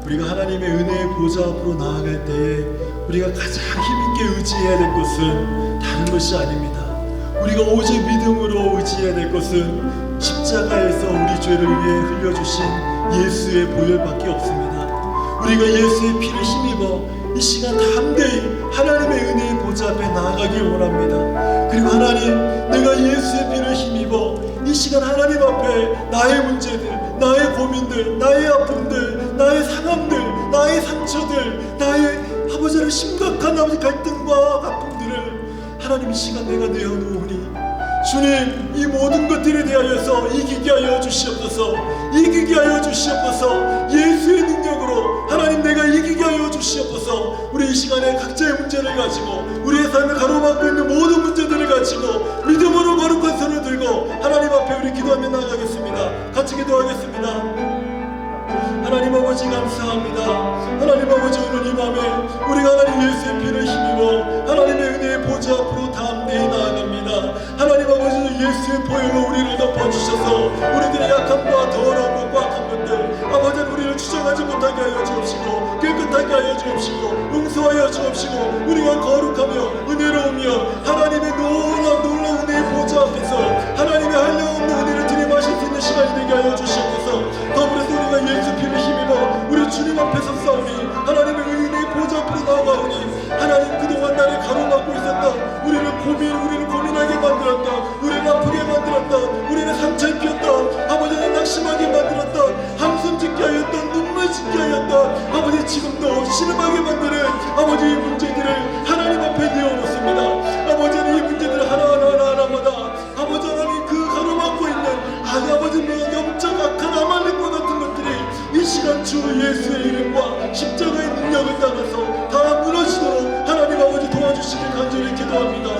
우리가 하나님의 은혜의 보좌 앞으로 나아갈 때에 우리가 가장 힘있게 의지해야 될 것은 다른 것이 아닙니다. 우리가 오직 믿음으로 의지해야 될 것은 십자가에서 우리 죄를 위해 흘려주신 예수의 보혈밖에 없습니다. 우리가 예수의 피를 힘입어 이 시간 담대히 하나님의 은혜의 보좌 앞에 나아가길 원합니다. 그리고 하나님, 내가 예수의 피를 힘입어 이 시간 하나님 앞에 나의 문제들, 나의 고민들, 나의 아픔들, 나의 상함들, 나의 상처들, 나의 아버지의 심각한 아버지 갈등과 아픔들을 하나님 이 시간 내가 내어놓으니 주님, 이 모든 것들에 대하여서 이기게 하여 주시옵소서. 이기게 하여 주시옵소서. 예수의 능력으로 하나님 내가 이기게 하여 주시옵소서. 우리 이 시간에 각자의 문제를 가지고 우리의 삶을 가로막고 있는 모든 문제들을 가지고 믿음으로 거룩한 손을 들고 하나님 앞에 우리 기도하며 나아가겠습니다. 같이 기도하겠습니다. 하나님 아버지, 아버지 감사합니다. 하나님 아버지 오늘 이 밤에 우리가 하나님 예수의 피를 힘입어 하나님의 은혜의 보좌 앞으로 담대히 나아갑니다. 하나님 아버지 예수의 보혈로 우리를 덮어주셔서 우리들의 약함과 더러움과 과학한 것들 아버지 우리를 주장하지 못하게 하여 주옵시고 깨끗하게 하여 주옵시고 용서하여 주옵시고 우리가 거룩하며 은혜로우며 하나님의 놀라운 은혜의 보좌 앞에서 하나님의 한량없는 은혜를 들이마실 수 있는 시간이 되게 하여 주시옵소서. 더불어서 우리가 예수 피를 힘입어 우리 주님 앞에서 싸우니 하나님의 은혜의 보좌 앞으로 나아가오니 하나님 그동안 나를 가로막고 있었던 우리를 고민하게 만들었다. 우리를 아프게 만들었다. 우리를 상처 입혔다. 아버지는 낙심하게 만들었다. 한숨 짓게 하였던 눈물 짓게 하였다. 아버지 지금도 신음하게 만드는 아버지 이 문제들을 하나님 앞에 내어놓습니다. 아버지는 이 문제들을 하나마다 아버지 하나님 그 가로막고 있는 아버지의 영적 악한 아말렉과 같은 것들이 이 시간 주 예수의 이름과 십자가의 능력을 따라서 다 무너지도록 하나님 아버지 도와주시길 간절히 기도합니다.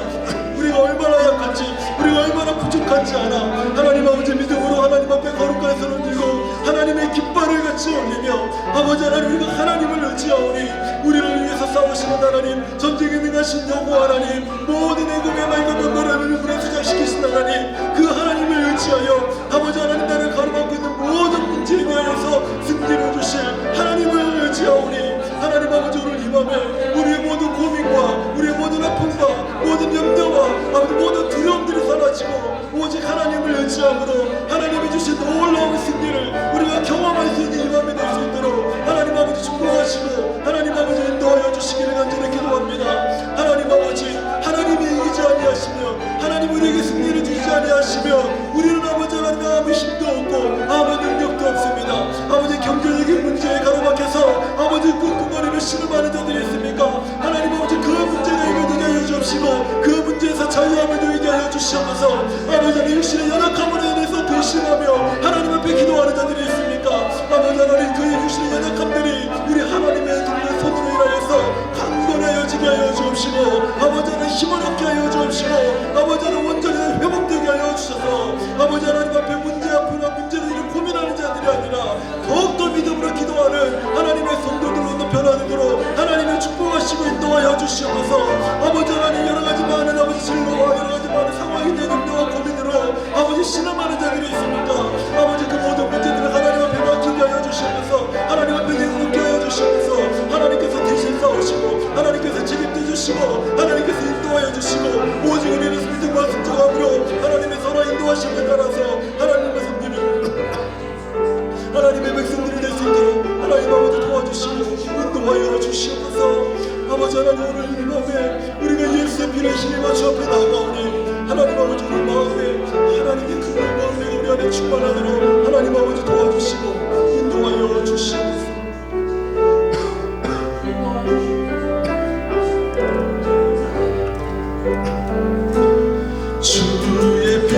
우리가 얼마나 약한지 우리가 얼마나 부족한지 알아. 하나님 아버지 믿음으로 하나님 앞에 거룩한 손을 들고 하나님의 깃발을 같이 올리며 아버지 하나님 우리가 하나님을 의지하오니 우리를 위해서 싸우시는 하나님 전쟁에 능하신 여호와 하나님 모든 애굽의 맑은 너를 물에 수장시키신 하나님 그 하나님을 의지하여 아버지 하나님 나를 가로막고 있는 모든 문제에 대하여서 승리를 주실 하나님을 의지하오니 하나님 아버지 오늘 이 밤에 우리의 모든 고민과 우리의 모든 아픔과 모든 염려와 아버지 모든 두려움들이 사라지고 오직 하나님을 의지함으로 하나님이 주신 놀라운 승리를 우리가 경험할 수 있는 이 밤이 될 수 있도록 하나님 아버지 축복하시고 하나님 아버지 인도하여 주시기를 간절히 기도합니다. 하나님 아버지 하나님이 이기지 아니하시며 하나님 우리에게 승리를 주지 아니하시며 우리는 아버지 하나님 아무 힘도 없고 아무 능력도 없습니다. 아버지 경제적인 문제에 가로막혀서 아버지 끙끙거리며 신음하는 자들이 있습니까? 하나님 아버지 그 문제가 해결되게 하여 주옵시고 그 문제에서 자유함을 누리게 하여 주시옵소서. 아버지 하나님 육신의 연약함으로 인해서 배신하며 하나님 앞에 기도하는 자들이 있습니까? 아버지 하나님 그 육신의 연약함들이 우리 하나님의 돕는 손으로 인하여서 강건하여지게 하여 주옵시고 아버지 하나님 힘을 얻게 하여 주옵시고 아버지 하나님 온전히 회복되게 하여 주셔서 아버지 하나님 앞에 문제 앞으로 문제로 이를 고민하는 자들이 아니라 더욱더 믿음으로 기도하는 하나님의 성도들로 변화되도록 하나님의 축복하시고 인도하여 주시옵소서. 아버지 하나님 여러가지 많은 아버지 질문과 여러가지 많은 상황이 된 염려와 고민으로 아버지 신음하는 자들이 있습니까? 아버지 그 모든 문제들을 하나님 앞에 맡기게 하여 주시옵소서. 하나님 앞에 내놓게 하여 주시옵소서. 하나님께서 대신 싸우시고 하나님께서 책임져 주시고 하나님께서 인도하여 주시고 오직 우리는 믿음과 순종함으로 하나님의 선한 인도하심에 따라서 하나님의 성님을 하나님의 백성들이 될 수 있도록 하나님 아버지 도와주시고 인도하여 주시옵소서. 아버지 하나님 오늘 이 밤에 우리가 예수의 피를 힘입어 주 앞에 나아가오니 하나님 아버지 우리 마음에 하나님의 큰 마음에 우리 안에 충만하도록 하나님 아버지 도와주시고 인도하여 주시옵소서. 주의 피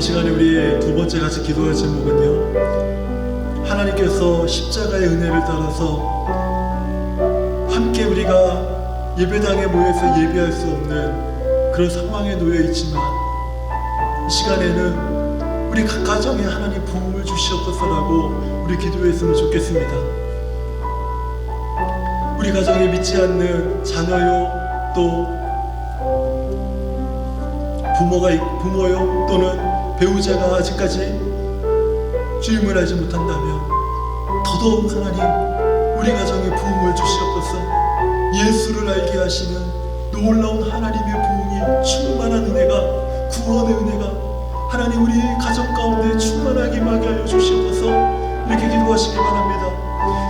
이 시간에 우리의 두 번째 같이 기도할 제목은요, 하나님께서 십자가의 은혜를 따라서 함께 우리가 예배당에 모여서 예배할 수 없는 그런 상황에 놓여 있지만 이 시간에는 우리 각 가정에 하나님 부흥을 주시옵소서라고 우리 기도했으면 좋겠습니다. 우리 가정에 믿지 않는 자녀요, 또 부모요, 또는 배우자가 아직까지 주임을 하지 못한다면 무더운 하나님, 우리 가정에 부흥을 주시옵소서. 예수를 알게 하시는 놀라운 하나님의 부흥이, 충만한 은혜가, 구원의 은혜가 하나님 우리 가정 가운데 충만하게 임하게 하여 주시옵소서. 이렇게 기도하시기 바랍니다.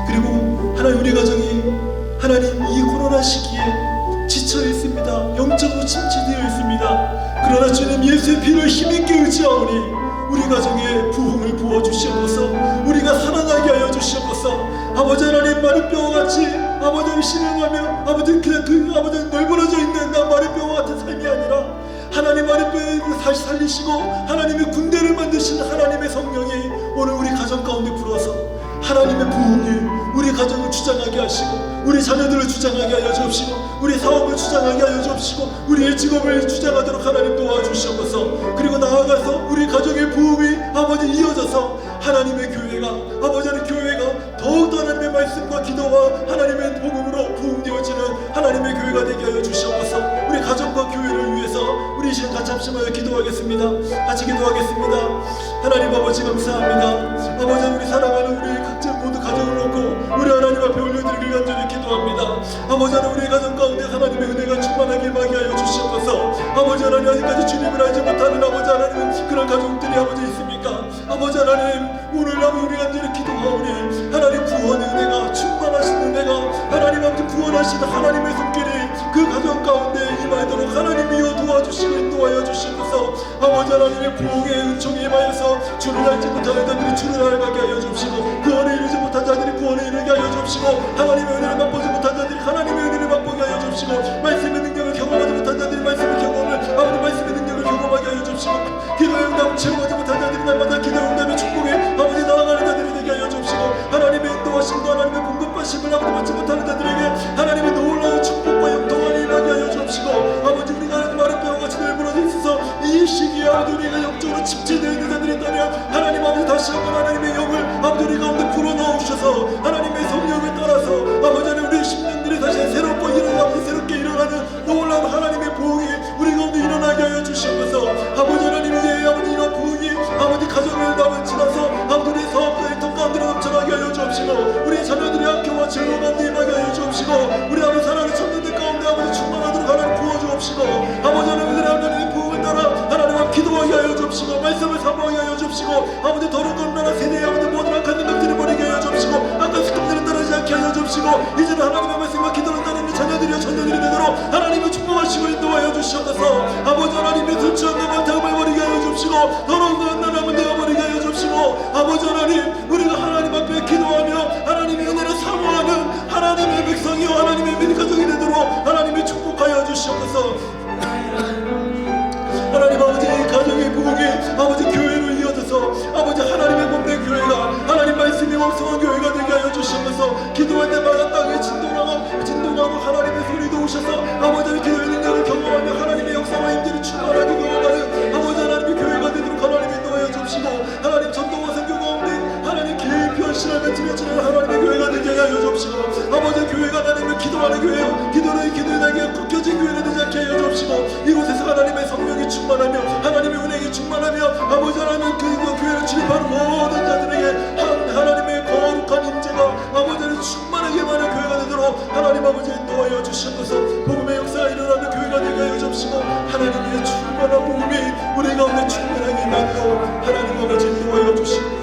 그리고 하나님, 우리 가정이 하나님 이 코로나 시기에 지쳐 있습니다. 영적으로 침체되어 있습니다. 그러나 주님, 예수의 피를 힘있게 의지하오니 우리 가정에 부흥을 부어 주시옵소서. 우리가 살아나게 하여 주시옵소서. 아버지 하나님, 마른 뼈와 같이 아버지를 신뢰하며 아버지 아버지 널브러져 있는 나 마른 뼈와 같은 삶이 아니라 하나님 마른 뼈를 다시 살리시고 하나님의 군대를 만드시는 하나님의 성령이 오늘 우리 가정 가운데 불어서 하나님의 부흥이 우리 가정을 주장하게 하시고 우리 자녀들을 주장하게 하여 주옵시고 우리 사업을 주장하게 하여 주옵시고 우리의 직업을 주장하도록 하나님 도와주시옵소서. 그리고 나아가서 우리 가정의 부흥이 아버지 이어져서 하나님의 교회가, 아버지 하나님 교회가 더욱더 하나님의 말씀과 기도와 하나님의 복음으로 부흥되어지는 하나님의 교회가 되게 하여 주시옵소서. 우리 가정과 교회를 위해서 우리 이 시간 같이 합심하여 기도하겠습니다. 같이 기도하겠습니다. 하나님 아버지 감사합니다. 아버지, 우리 사랑하는 우리 각자 모두 가정을 놓고 우리 하나님 앞에 올려드리길 간절히 기도합니다. 아버지 하나님, 우리 가정 가운데 하나님의 은혜가 충만하게 임하게 하여 주시옵소서. 아버지 하나님, 아직까지 주님을 알지 못하는 아버지 하나님 그런 가족들이 아버지 있습니까? 아버지 하나님, 오늘 우리 간절히 기도하오니 하나님 구원의 은혜가, 충만하신 은혜가, 하나님 아버지 구원하시는 하나님의 손길이 그 가정 가운데 임하도록 하나님이여 도와주시고 인도하여 주시옵소서. 아버지 하나님의 부흥의 은총에 임하여서 주를 알지 못하는 자들이 주를 알게 하여 주옵시고 구원에 이르지 못한 자들이 구원에 이르게 하여 주옵시고 하나님의 은혜를 맛보지 못한 자들이 하나님의 은혜를 맛보게 하여 주옵시고 말씀의 능력을 경험하지 못한 자들이 말씀의 경험을, 아버지 말씀의 능력을 경험하게 하여 주옵시고 기도의 응답을 체험하지 못한 자들이 날마다 기도의 응답의 축복에 아버지 나아가는 자들이 되게 하여 주옵시고 하나님의 인도하심과 하나님의 공급하심을 아버지 받지 못하는 자들에게 하나님의 놀라운 축복과 영통함을 임하게 하여 주옵시고 아버지, 우리가 하나님 마른 뼈와 같이 널브러져 있어서 이 시기에 아버지 우리가 영적으로 침체되어 있는 자들이 있다면 하나님 아버지 다시 한번 하나님의 영을 아버지 우리 가운데 불어넣으셔서 하나님의 성령을 따라서 아버지 하나님 우리의 심령들이 다시 새롭고 일어나고 새롭게 일어나는 놀라운 하나님의 부흥이 우리 가운데 일어나게 하여 주시옵소서. 아버지 하나님, 이제 아버지 이런 부흥이 아버지 가정을 남은 지나서 아버지 우리 사업들의 통 가운데로 넘쳐나게 하여 주옵시고 우리 자녀들의 학교와 진로 가운데 임하게 하여 주옵시고 우리 아버지 사랑하는 청년들 가운데 아버지 충만하도록 하나님 부어주옵시고 아버지 하나님의 부흥을 따라 하나님 앞 기도하게 하여 주옵시고 말씀을 사모하게 하여 주옵시고 아버지 더러운 것나라 세대에 아버지 모든 악한 능력들을 버리게 하여 주옵시고 악한 습관들을 따르지 않게 하여 주옵시고 이제는 하나님의 말씀과 기도를 따르는 자녀들이여 천녀들이 되도록 하나님을 축복하시고 인도하여 주시옵소서. 아버지 하나님의 순수한 나만 대업을 버리게 하여 주옵시고 더러운 것나라만 되어버리게 하여 주옵시고 아버지 하나님, 우리가 하나님 앞에 기도하며 하나님의 은혜를 사모하는 하나님의 백성이요 하나님의 가족이 되도록 하나님이 축복하여 주시옵소서. 하나님 아버지, 가정의 부흥이 아버지 교회로 이어져서 아버지 하나님의 몸된 교회가 하나님 말씀이 왕성한 교회가 되게 하여 주시옵소서. 기도할 때마다 땅에 진동하고 하나님의 소리도 오셔서 아버지 기도의 능력을 경험하며 하나님의 역사와 임재를 충만하게 경험하는 아버지 하나님의 교회가 되도록 하나님 인도하여 주시고 하나님 전도와 선교 가운데 하나님 깊이 헌신하며 지켜지는 하나님의 교회가 되게 하여 주옵시고 아버지 교회가 하나님을 기도하는 교회요 기도의 날개가 꺾여진 교회가 되지 않게 하여 주옵시고 이곳에서 하나님의 성령이 충만하며 하나님의 은혜가 충만하며 아버지 하나님 그 교회를 출입하는 모든 자들에게 하나님의 거룩한 임재가 아버지를 충만하게 많은 교회가 되도록 하나님 아버지 인도하여 주시옵소서. 복음의 역사가 일어나는 교회가 되게 하여 주옵시고 하나님의 충만한 복음이 우리 가운데 충만하게 임하도록 하나님 아버지 인도하여 주시옵소서.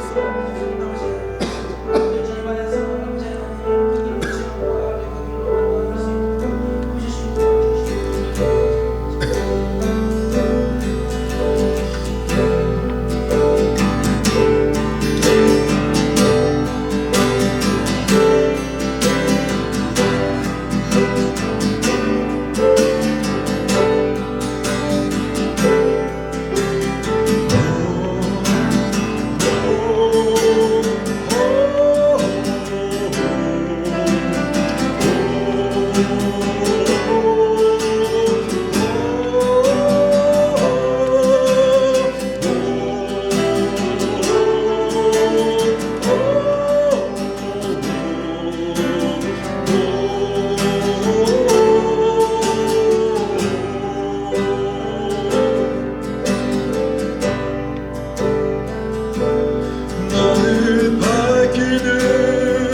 나를 밝히는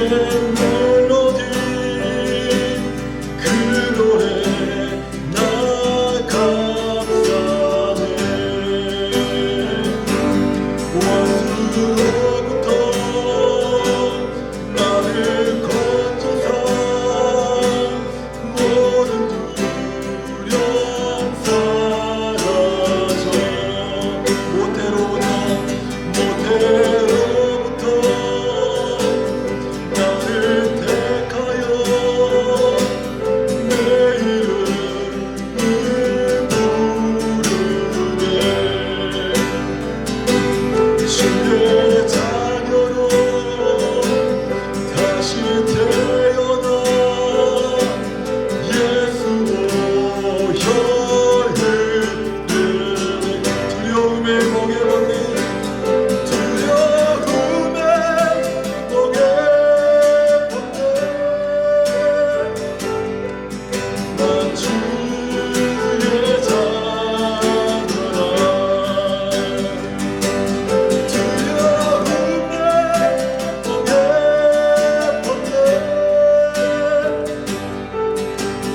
멜로디 그 노래 나 감사해 원수로부터 나를 건져서 모든 두려움 사라져 모태로부터 나를 택하여 내 이름을 부르네 주의 자녀로 다시 태어나 예수 오혈을 두려움에 멍에 벗는 두려움에 멍에 벗는 난 주의 자녀라 두려움에 멍에 벗는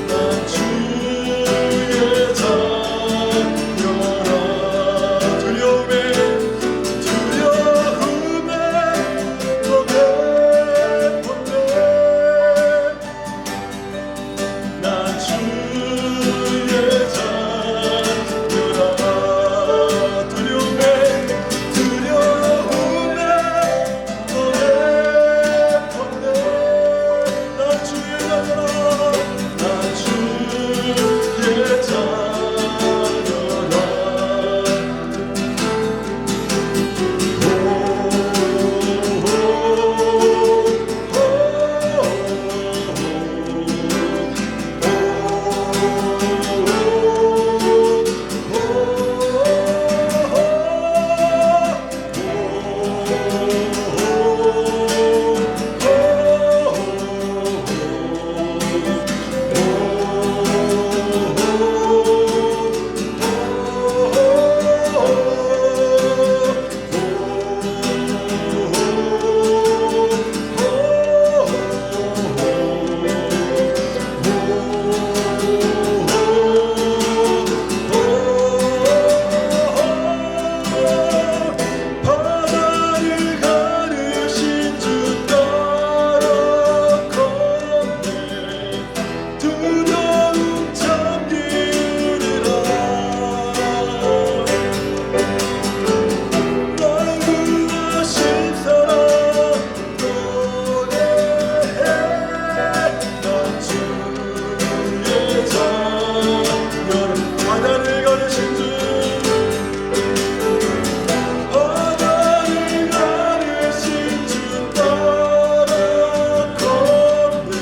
난 주의 자녀라 두려움에 멍에 벗는 난 주의 자녀라 두려움에 멍에 벗는 난 주의 자녀라 난 주의 자녀라 바다를 가르신 주 따라 걷네 두려움 잠기리라 날 구하신 사랑 노래해 난 주의 자녀라 바다를 가르신 주 바다를 가르신 주 따라 걷네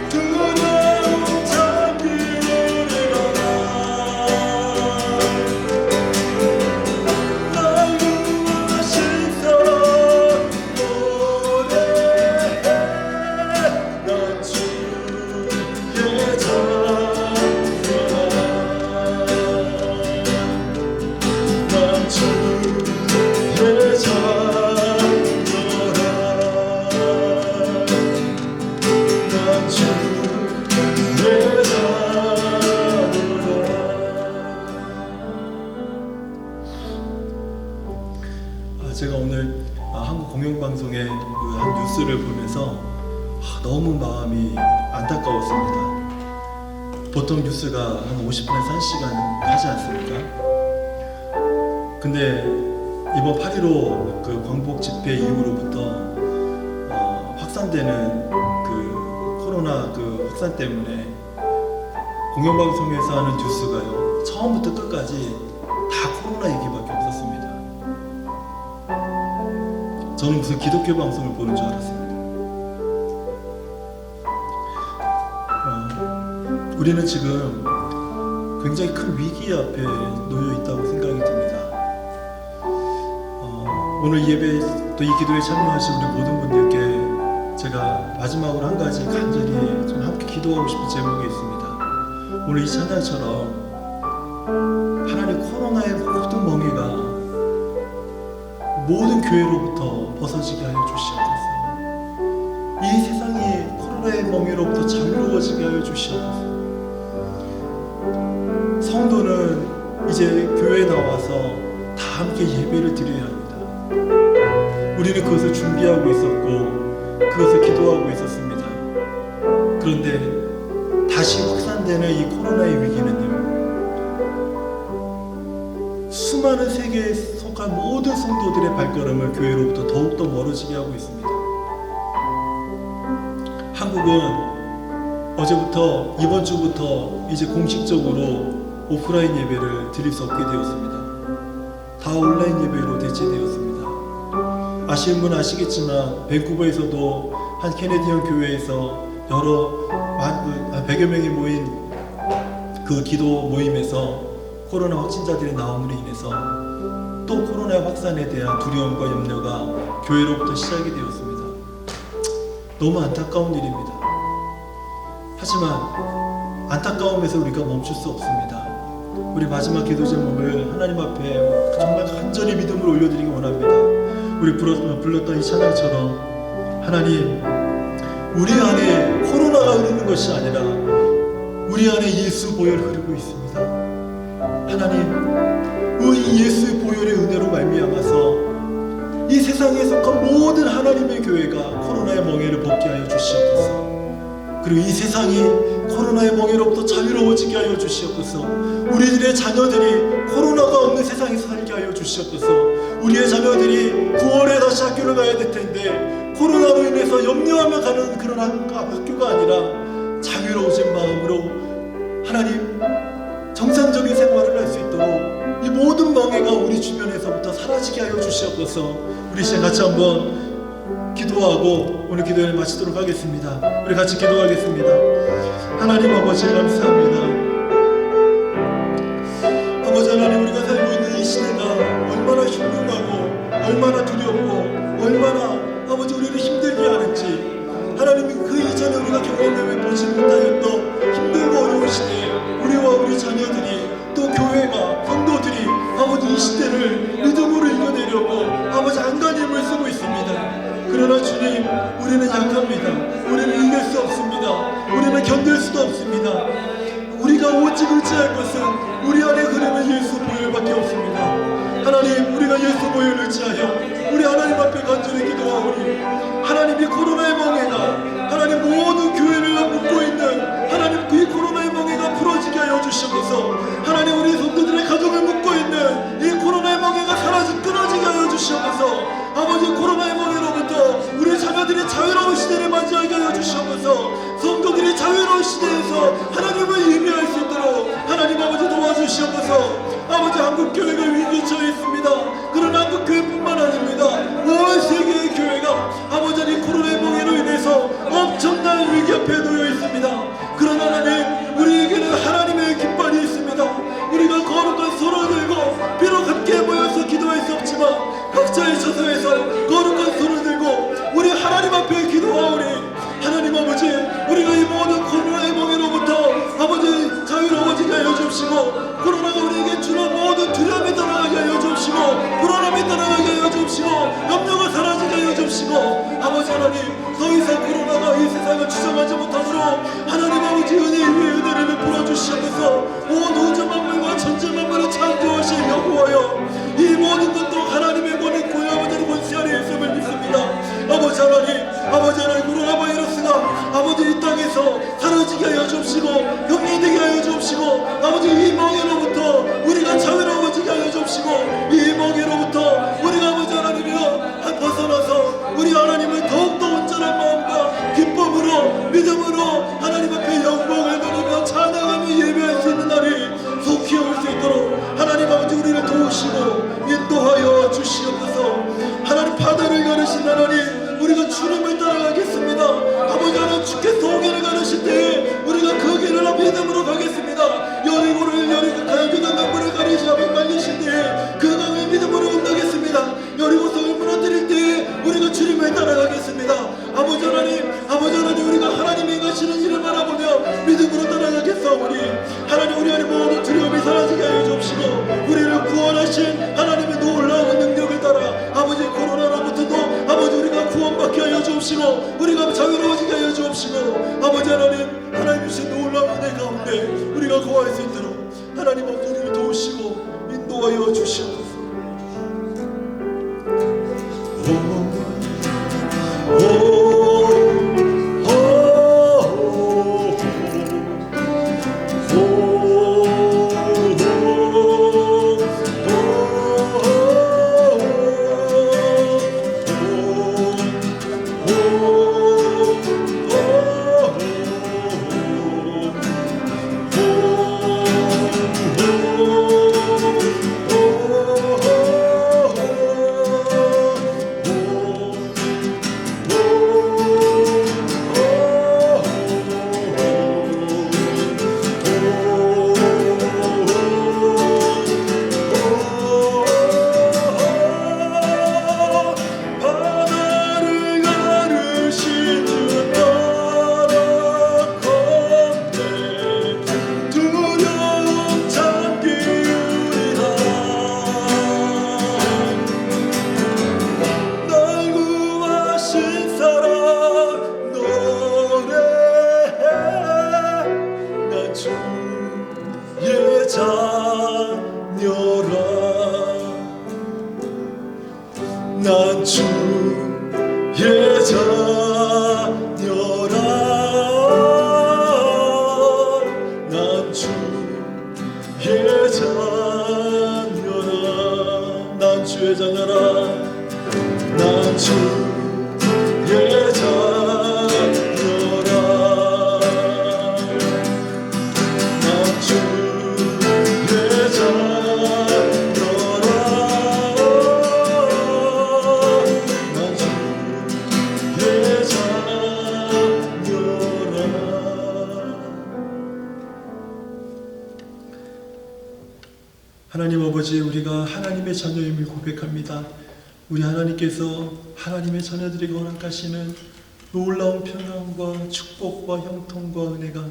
두려움 잠기리라 날 구하신 사랑 노래해 난 주의 자녀라 난 주의 자녀라 난 주의 자녀라 제가 오늘 한국 공영방송의 그 한 뉴스를 보면서 너무 마음이 안타까웠습니다. 보통 뉴스가 한 50분에서 1시간 하지 않습니까? 근데 이번 8.15 그 광복 집회 이후로부터 확산되는 그 코로나 그 확산 때문에 공영방송에서 하는 뉴스가요 처음부터 끝까지 다 코로나 얘기밖에 없었습니다. 저는 무슨 기독교 방송을 보는 줄 알았습니다. 우리는 지금 굉장히 큰 위기 앞에 놓여 있다고 생각이 듭니다. 오늘 예배 또 이 기도에 참여하신 우리 모든 분들께 제가 마지막으로 한 가지 간절히 좀 함께 기도하고 싶은 제목이 있습니다. 오늘 이 찬양처럼 하나님 코로나의 모든 멍에가 모든 교회로부터 벗어지게 하여 주시옵소서. 코로나의 멍에로부터 자유로워지게 하여 주시옵소서. 성도는 이제 교회에 나와서 다 함께 예배를 드려야 합니다. 우리는 그것을 준비하고 있었고 그것을 기도하고 있었습니다. 그런데 다시 확산되는 이 코로나의 위기는요, 수많은 세계에 속한 모든 성도들의 발걸음을 교회로부터 더욱더 멀어지게 하고 있습니다. 한국은 어제부터, 이번 주부터 이제 공식적으로 오프라인 예배를 드릴 수 없게 되었습니다. 다 온라인 예배로 대체되었습니다. 아시는 분 아시겠지만 밴쿠버에서도 한 캐네디언 교회에서 여러 100여 명이 모인 그 기도 모임에서 코로나 확진자들이 나옴으로 인해서 또 코로나 확산에 대한 두려움과 염려가 교회로부터 시작이 되었습니다. 너무 안타까운 일입니다. 하지만 안타까움에서 우리가 멈출 수 없습니다. 우리 마지막 기도 제목을 하나님 앞에 정말 간절히 믿음으로 올려드리기 원합니다. 우리 불렀던 이 찬양처럼 하나님, 우리 안에 코로나가 흐르는 것이 아니라 우리 안에 예수 보혈 흐르고 있습니다. 하나님, 이 예수의 보혈의 은혜로 말미암아서 이 세상에 속한 모든 하나님의 교회가 코로나의 멍에를 벗게 하여 주시옵소서. 그리고 이 세상이 코로나의 멍에로부터 자유로워지게 하여 주시옵소서. 우리들의 자녀들이 코로나가 없는 세상에서 살게 하여 주시옵소서. 우리의 자녀들이 9월에 다시 학교를 가야 될 텐데 코로나로 인해서 염려하며 가는 그런 학교가 아니라 자유로워진 마음으로 하나님 정상적인 생활을 할 수 있도록 이 모든 멍해가 우리 주변에서부터 사라지게 하여 주시옵소서. 우리 시간 같이 한번 기도하고 오늘 기도를 마치도록 하겠습니다. 우리 같이 기도하겠습니다. 하나님 아버지 감사합니다. 아버지 하나님, 우리가 살고 있는 이 시대가 얼마나 흉흉하고 얼마나 두렵고 얼마나 아버지 우리를 힘들게 하는지, 하나님이 그 이전에 우리가 경험해 보지 못하였던 힘들고 어려운 시대에 우리와 우리 자녀들이 또 교회가 성도들이 아버지 이 시대를 믿음으로 이겨내려고 아버지 안간 힘을 쓰고 있습니다. 그러나 주님, 우리는 약합니다. 우리는 이길 수 없습니다. 우리는 견딜 수도 없습니다. 우리가 오직 의지할 것은 우리 안에 흐르는 예수 보혈밖에 없습니다. 하나님, 우리가 예수 보혈을 의지하여 우리 하나님 앞에 간절히 기도하오니 하나님, 이 코로나의 멍에가 하나님 모든 교회를 묶고 있는 하나님 이 코로나의 멍에가 풀어지게 하여 주시옵소서. 하나님, 우리 성도들의 가정을 묶고 있는 이 코로나의 멍에가 끊어지게 하여 주시옵소서. 아버지, 코로나의 멍에로부터 우리 자녀들이 자유로운 시대를 맞이하게 하여 주시옵소서. 성도들이 자유로운 시대에서 하나님을 예배할 수 있도록 하나님 아버지 도와주시옵소서. 아버지, 한국교회가 위기에 처해 있습니다. 그러나 한국교회뿐만 아닙니다. 온 세계의 교회가 아버지 이 코로나의 멍에로 인해서 엄청난 위기 앞에 놓여 있습니다. 그러나 하나님, 우리에게는 하나님의 깃발이 있습니다. 우리가 거룩한 손을 들고 비록 함께 모여서 기도할 수 없지만 각자의 처소에서 거룩한 손을 들고 우리 하나님 앞에 기도하오니 하나님 아버지, 우리가 이 모든 코로나의 멍에로부터 아버지 자유로워지게 하여 주시고 코로나가 우리에게 주는 모든 두려움이 떠나가게 하여 주시고 불안함이 떠나가게 하여 주시고 염려가 사라지게 하여 주시고 아버지 하나님, 더 이상 코로나가 이 세상을 주장하지 못하도록 하나님 아버지 은혜 위에 은혜를 베풀어 주시옵소서. 온 우주 만물과 천지 만물을 창조하신 여호와여, 이 모든 것도 하나님의 권위고 아버지의 권세 안에 있음을 믿습니다. 아버지 하나님, 코로나 바이러스가 아버지 이 땅에서 사라지게 하여 주옵시고 격리되게 하여 주옵시고 아버지 이 멍에로부터 우리가 자유로워지게 하여 주옵시고 이 멍에로부터 우리가 아버지 하나님이여 벗어나서 우리 하나님을 더욱더 온전한 마음과 기쁨으로 믿음으로 하나님 앞에 영광을 누리며 찬양하며 예배할 수 있는 날이 속히 올 수 있도록 하나님 아버지 우리를 도우시고 인도하여 주시옵소서. 하나님, 바다를 가르신 하나님, 우리가 주님을 따라가겠습니다. 아버지 하나님, 주께서 동해를 가르실 때에 우리가 그 길을 믿음으로 가겠습니다. 여리고 가야교단 물을 가르시며 말리실 때에 그 강을 믿음으로 건너겠습니다. 여리고성을 무너뜨릴 때에 우리가 주님을 따라가겠습니다. 아버지 하나님, 우리가 하나님이 가시는 일을 바라보며 믿음으로 따라가겠사오니 하나님, 우리 안에 모든 두려움이 사라지게 하여 주옵시고 우리를 구원하신 하나님의 놀라운 능력을 따라 아버지 코로나로부터도 아버지 우리가 구원받게 하여 주옵시고 우리가 자유로워지게 하여 주옵시고 거할 수 있도록 하나님 아버지 우리를 도우시고 인도하여 주시옵소서. 난 주의 자녀라. 난 주의 자녀라. 난 주의 자녀라. 난 주의 자녀라. 난 주의 자녀라. 하나님 아버지, 우리가 하나님의 자녀임을 고백합니다. 우리 하나님께서 하나님의 자녀들에게 허락하시는 놀라운 평안과 축복과 형통과 은혜가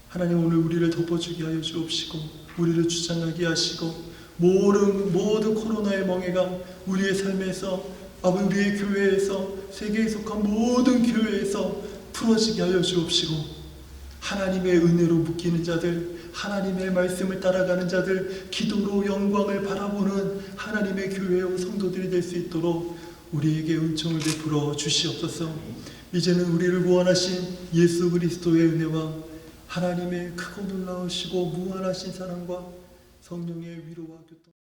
하나님 오늘 우리를 덮어주게 하여 주옵시고 우리를 주장하게 하시고 모든 코로나의 멍해가 우리의 삶에서 우리의 교회에서 세계에 속한 모든 교회에서 풀어지게 하여 주옵시고 하나님의 은혜로 묶이는 자들, 하나님의 말씀을 따라가는 자들, 기도로 영광을 바라보는 하나님의 교회와 성도들이 될 수 있도록 우리에게 은총을 베풀어 주시옵소서. 이제는 우리를 구원하신 예수 그리스도의 은혜와 하나님의 크고 놀라우시고 무한하신 사랑과 성령의 위로와 교통